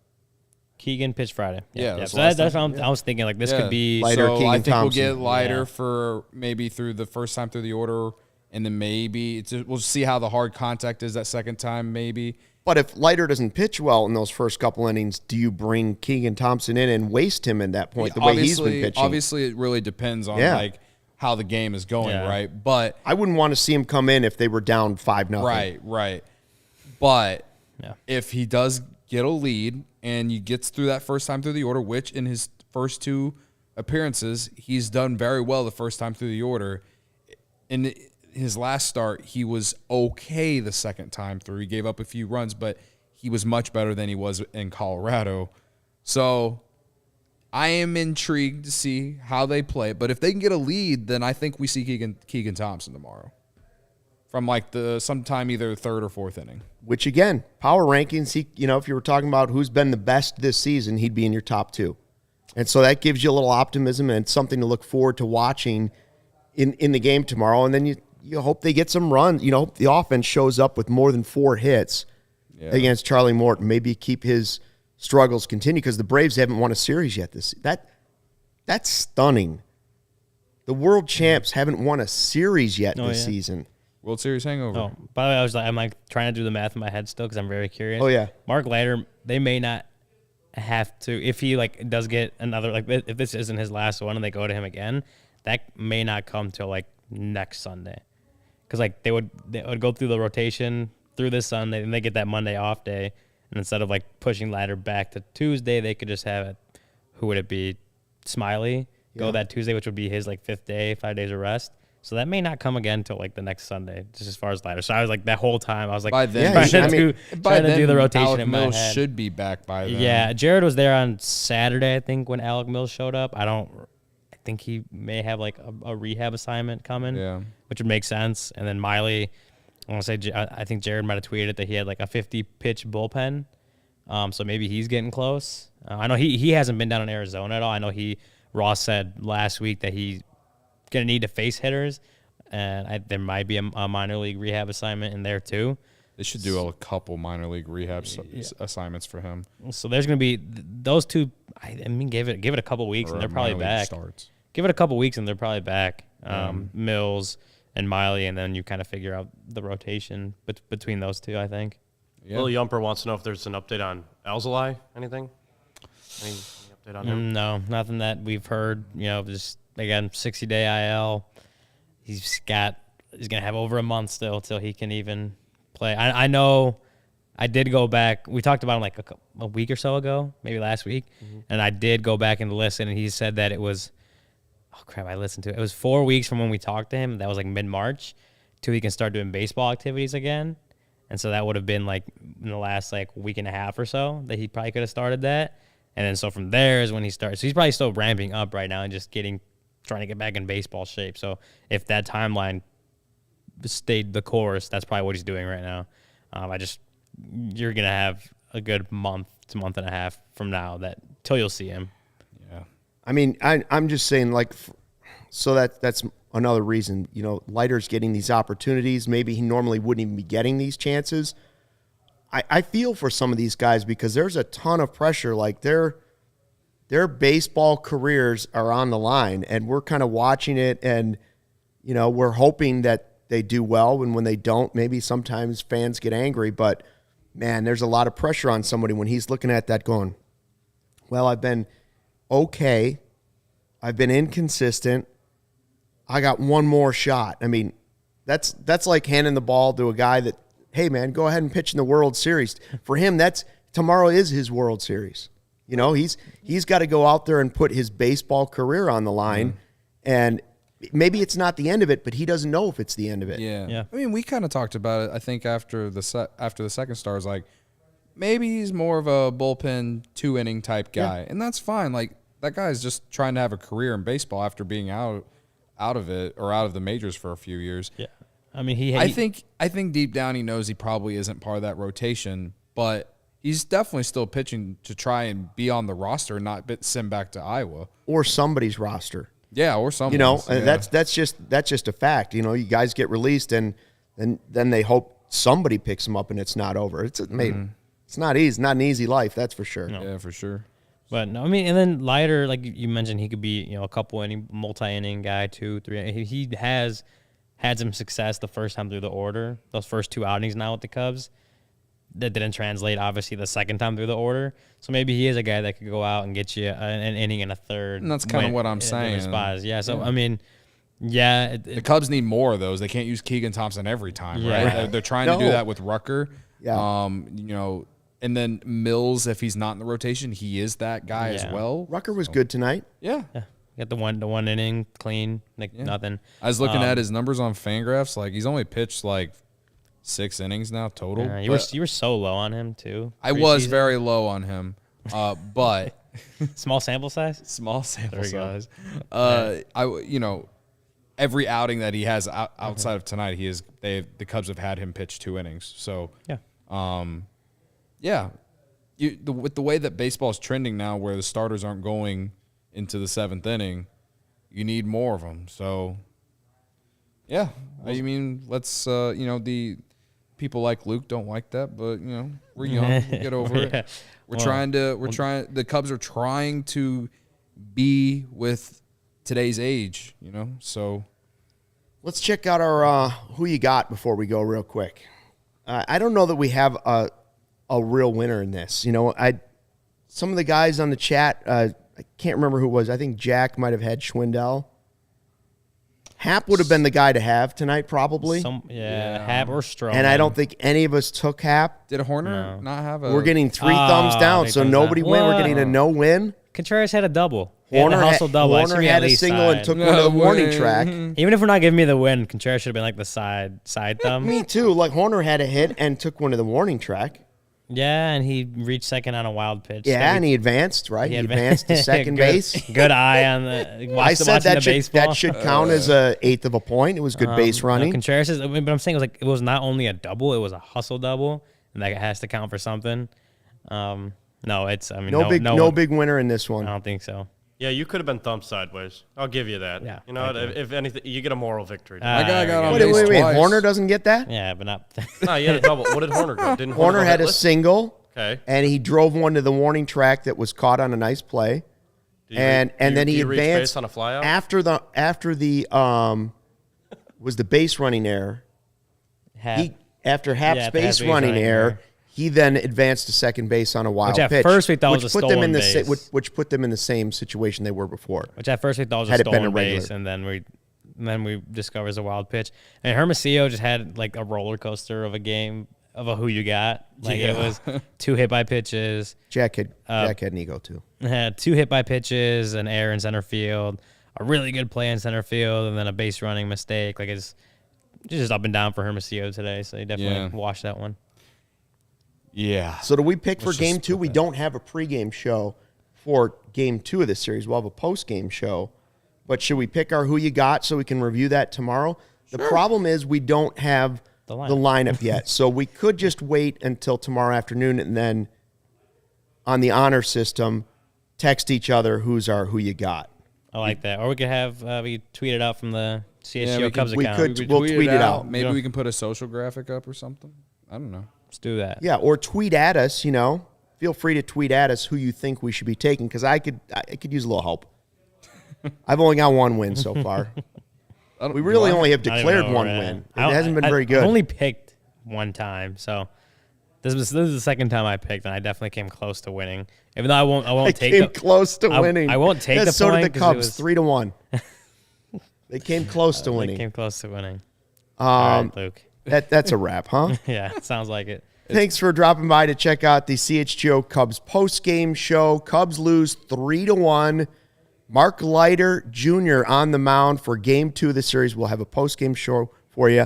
Speaker 3: Keegan pitched Friday.
Speaker 2: Yeah.
Speaker 3: So that's what I was thinking. This could be
Speaker 1: Leiter,
Speaker 2: so
Speaker 1: Keegan
Speaker 2: I think
Speaker 1: Thompson.
Speaker 2: we'll get Leiter for maybe through the first time through the order, and then maybe we'll see how the hard contact is that second time maybe.
Speaker 1: But if Leiter doesn't pitch well in those first couple innings, do you bring Keegan Thompson in and waste him at that point? The way he's been pitching.
Speaker 2: Obviously, it really depends on how the game is going, right? But
Speaker 1: I wouldn't want to see him come in if they were down 5-0.
Speaker 2: Right. But if he does get a lead and he gets through that first time through the order, which in his first 2 appearances, he's done very well the first time through the order. In his last start, he was okay the second time through. He gave up a few runs, but he was much better than he was in Colorado. So I am intrigued to see how they play. But if they can get a lead, then I think we see Keegan Thompson tomorrow from sometime either 3rd or 4th inning.
Speaker 1: Which again, power rankings. If you were talking about who's been the best this season, he'd be in your top 2, and so that gives you a little optimism and something to look forward to watching in the game tomorrow. And then you hope they get some runs. Hope the offense shows up with more than 4 hits against Charlie Morton. Maybe keep his struggles continue because the Braves haven't won a series yet. That's stunning. The world champs haven't won a series yet this season.
Speaker 2: World Series hangover.
Speaker 3: Oh, by the way, I'm trying to do the math in my head still because I'm very curious.
Speaker 1: Oh, yeah.
Speaker 3: Mark Leiter, they may not have to, if he does get another, if this isn't his last one and they go to him again, that may not come till next Sunday. Because they would go through the rotation through this Sunday and they get that Monday off day. And instead of pushing Leiter back to Tuesday, they could just have it, who would it be? Smiley go that Tuesday, which would be his 5th day, 5 days of rest. So that may not come again until the next Sunday, just as far as Leiter. So I was that whole time I was
Speaker 2: by then,
Speaker 3: trying to do the rotation
Speaker 2: Alec
Speaker 3: in my
Speaker 2: Mills
Speaker 3: head.
Speaker 2: should be back by then.
Speaker 3: Yeah, Jared was there on Saturday, I think, when Alec Mills showed up. I think he may have a rehab assignment coming, which would make sense. And then Miley, I want to say, I think Jared might have tweeted that he had a 50 pitch bullpen So maybe he's getting close. I know he hasn't been down in Arizona at all. I know Ross said last week that he's going to need to face hitters, and there might be a minor league rehab assignment in there too.
Speaker 2: They should do a couple minor league rehab assignments for him.
Speaker 3: So there's going to be those two. I mean, give it a couple weeks, and they're probably back. Give it a couple weeks, and they're probably back. Mills and Miley, and then you kind of figure out the rotation between those two, I think.
Speaker 4: Yeah. Lil Yumper wants to know if there's an update on Alzolay. Anything? Any update on him?
Speaker 3: No, nothing that we've heard. Just again 60-day IL. He's going to have over a month still till he can even play. I know. I did go back. We talked about him like a week or so ago, maybe last week, and I did go back and listen. And he said that it was. Oh, crap, I listened to it. It was 4 weeks from when we talked to him. That was like mid-March till he can start doing baseball activities again. And so that would have been like in the last like week and a half or so that he probably could have started that. And then so from there is when he starts. So he's probably still ramping up right now and just trying to get back in baseball shape. So if that timeline stayed the course, that's probably what he's doing right now. You're going to have a good month to month and a half from now till you'll see him.
Speaker 1: I mean, I'm just saying, like, so that's another reason, Leiter's getting these opportunities. Maybe he normally wouldn't even be getting these chances. I feel for some of these guys because there's a ton of pressure. Like, their baseball careers are on the line, and we're kind of watching it, and, we're hoping that they do well, and when they don't, maybe sometimes fans get angry. But, man, there's a lot of pressure on somebody when he's looking at that going, well, I've been okay, I've been inconsistent, I got one more shot. I mean, that's like handing the ball to a guy that, hey, man, go ahead and pitch in the World Series. For him, tomorrow is his World Series. He's got to go out there and put his baseball career on the line, and maybe it's not the end of it, but he doesn't know if it's the end of it.
Speaker 2: Yeah. I mean, we kind of talked about it, I think, after the second star, is like, maybe he's more of a bullpen 2-inning type guy, and that's fine. Like, that guy's just trying to have a career in baseball after being out of it or out of the majors for a few years.
Speaker 3: Yeah, I mean,
Speaker 2: I think deep down he knows he probably isn't part of that rotation, but he's definitely still pitching to try and be on the roster and not send back to Iowa
Speaker 1: or somebody's roster.
Speaker 2: Yeah, or somebody's.
Speaker 1: That's just a fact. You guys get released, and then they hope somebody picks them up, and it's not over. It's not easy. Not an easy life, that's for sure.
Speaker 3: No.
Speaker 2: Yeah, for sure.
Speaker 3: But no, I mean, and then Leiter, like you mentioned, he could be a couple multi-inning guy, 2, 3. He has had some success the first time through the order. Those first 2 outings now with the Cubs, that didn't translate obviously the second time through the order. So maybe he is a guy that could go out and get you an inning and a third.
Speaker 2: And that's kind of what I'm saying.
Speaker 3: Yeah. So I mean, yeah,
Speaker 2: the Cubs need more of those. They can't use Keegan Thompson every time, right? They're trying to do that with Rucker.
Speaker 1: Yeah.
Speaker 2: And then Mills, if he's not in the rotation, he is that guy as well.
Speaker 1: Rucker was good tonight.
Speaker 2: Yeah.
Speaker 3: Got the one inning clean, nothing.
Speaker 2: I was looking at his numbers on Fangraphs. Like, he's only pitched like 6 innings now total.
Speaker 3: You were so low on him too.
Speaker 2: I was very low on him, but
Speaker 3: small sample size.
Speaker 2: Small sample size. Every outing that he has outside of tonight, the Cubs have had him pitch 2 innings. So with the way that baseball is trending now, where the starters aren't going into the 7th inning, you need more of them. So, yeah, I mean, let's the people like Luke don't like that, but we're young, we'll get over it. The Cubs are trying to be with today's age, So,
Speaker 1: let's check out our who you got before we go real quick. I don't know that we have a real winner in this. Some of the guys on the chat, I can't remember who it was. I think Jack might have had Schwindel. Hap would have been the guy to have tonight, probably.
Speaker 3: Hap or Stroman.
Speaker 1: And I don't think any of us took Hap.
Speaker 2: Did Horner not have a...
Speaker 1: We're getting 3 thumbs down, so nobody win. We're getting a no-win.
Speaker 3: Contreras had a double.
Speaker 1: Horner
Speaker 3: had a hustle double.
Speaker 1: Horner had a single and took one to the warning track.
Speaker 3: Even if we're not giving me the win, Contreras should have been like the side thumb.
Speaker 1: Me too. Like, Horner had a hit and took one to the warning track.
Speaker 3: Yeah, and he reached second on a wild pitch.
Speaker 1: Yeah, and he advanced, right? He advanced to second base.
Speaker 3: Good eye on the.
Speaker 1: I said that should count as an eighth of a point. It was good base running.
Speaker 3: Contreras but I'm saying it was like it was not only a double, it was a hustle double, and that has to count for something. No, it's
Speaker 1: No big winner in this
Speaker 3: I
Speaker 1: one.
Speaker 3: don't think so.
Speaker 4: Yeah, you could have been thumped sideways. I'll give you that.
Speaker 3: Yeah,
Speaker 4: You know,
Speaker 3: thank you.
Speaker 4: if anything, you get a moral victory.
Speaker 2: My guy got on
Speaker 1: Wait,
Speaker 2: base
Speaker 1: wait, wait.
Speaker 2: twice.
Speaker 1: Horner doesn't get that?
Speaker 3: Yeah, but not.
Speaker 4: No, you had a double. What did Horner go? Didn't
Speaker 1: Horner
Speaker 4: go
Speaker 1: had a
Speaker 4: hitless?
Speaker 1: single,
Speaker 4: Okay.
Speaker 1: and he drove one to the warning track that was caught on a nice play.
Speaker 4: Did you
Speaker 1: And then
Speaker 4: did
Speaker 1: he
Speaker 4: you reach
Speaker 1: advanced
Speaker 4: base on a flyout?
Speaker 1: after the was the base running error. After Happ's base running error, he then advanced to second base on a wild
Speaker 3: Which at
Speaker 1: pitch,
Speaker 3: first we thought
Speaker 1: which
Speaker 3: was a
Speaker 1: put them in
Speaker 3: stolen
Speaker 1: the
Speaker 3: base.
Speaker 1: which put them in the same situation they were before.
Speaker 3: Which at first we thought was
Speaker 1: Had
Speaker 3: a
Speaker 1: it been a
Speaker 3: stolen base,
Speaker 1: regular.
Speaker 3: and then we discovered it's a wild pitch. And Hermosillo just had like a roller coaster of a game of a who you got. Like it was 2 hit by pitches,
Speaker 1: Jack had an ego too.
Speaker 3: had 2 hit by pitches, an error in center field, a really good play in center field, and then a base running mistake. Like it's just up and down for Hermosillo today. So he definitely washed that one.
Speaker 2: Yeah.
Speaker 1: So do we pick for
Speaker 2: Let's
Speaker 1: game
Speaker 2: just
Speaker 1: 2?
Speaker 2: put
Speaker 1: We
Speaker 2: that.
Speaker 1: don't have a pregame show for game 2 of this series. We'll have a postgame show. But should we pick our who you got so we can review that tomorrow? The problem is we don't have the lineup yet. So we could just wait until tomorrow afternoon and then on the honor system text each other who's our who you got.
Speaker 3: I like that. Or we could have we tweet it out from the CHGO
Speaker 2: we
Speaker 3: Cubs
Speaker 2: can-
Speaker 1: we
Speaker 3: account.
Speaker 1: could- we'll tweet it out.
Speaker 2: Maybe we can put a social graphic up or something. I don't know.
Speaker 3: Let's do that.
Speaker 1: Yeah, or tweet at us, Feel free to tweet at us who you think we should be taking because I could use a little help. I've only got 1 win so far. We really only have
Speaker 3: I don't even
Speaker 1: declared
Speaker 3: know
Speaker 1: 1
Speaker 3: where we're
Speaker 1: win.
Speaker 3: at.
Speaker 1: It hasn't been very good.
Speaker 3: I've only picked 1 time, so this is the second time I picked, and I definitely came close to winning. Even though I won't
Speaker 1: I
Speaker 3: take
Speaker 1: came
Speaker 3: the,
Speaker 1: close to winning.
Speaker 3: I won't take
Speaker 1: Yeah,
Speaker 3: the
Speaker 1: so
Speaker 3: point
Speaker 1: did the
Speaker 3: 'cause it
Speaker 1: Cubs,
Speaker 3: was-
Speaker 1: 3-1. They came close to
Speaker 3: They
Speaker 1: winning.
Speaker 3: came close to winning. All right, Luke.
Speaker 1: That's a wrap, huh?
Speaker 3: Yeah, sounds like it.
Speaker 1: Thanks for dropping by to check out the CHGO Cubs postgame show. Cubs lose 3-1. Mark Leiter Jr. on the mound for game 2 of the series. We'll have a postgame show for you.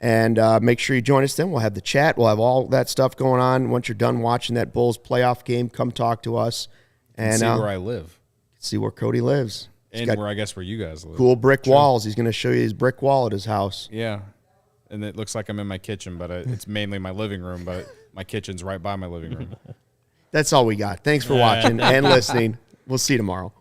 Speaker 1: And make sure you join us then. We'll have the chat. We'll have all that stuff going on. Once you're done watching that Bulls playoff game, come talk to us. And
Speaker 2: See where I live.
Speaker 1: see where Cody lives. He's
Speaker 2: And
Speaker 1: got
Speaker 2: where I guess where you guys live.
Speaker 1: cool brick walls. He's going to show you his brick wall at his house.
Speaker 2: Yeah. And it looks like I'm in my kitchen, but it's mainly my living room, but my kitchen's right by my living room.
Speaker 1: That's all we got. Thanks for watching and listening. We'll see you tomorrow.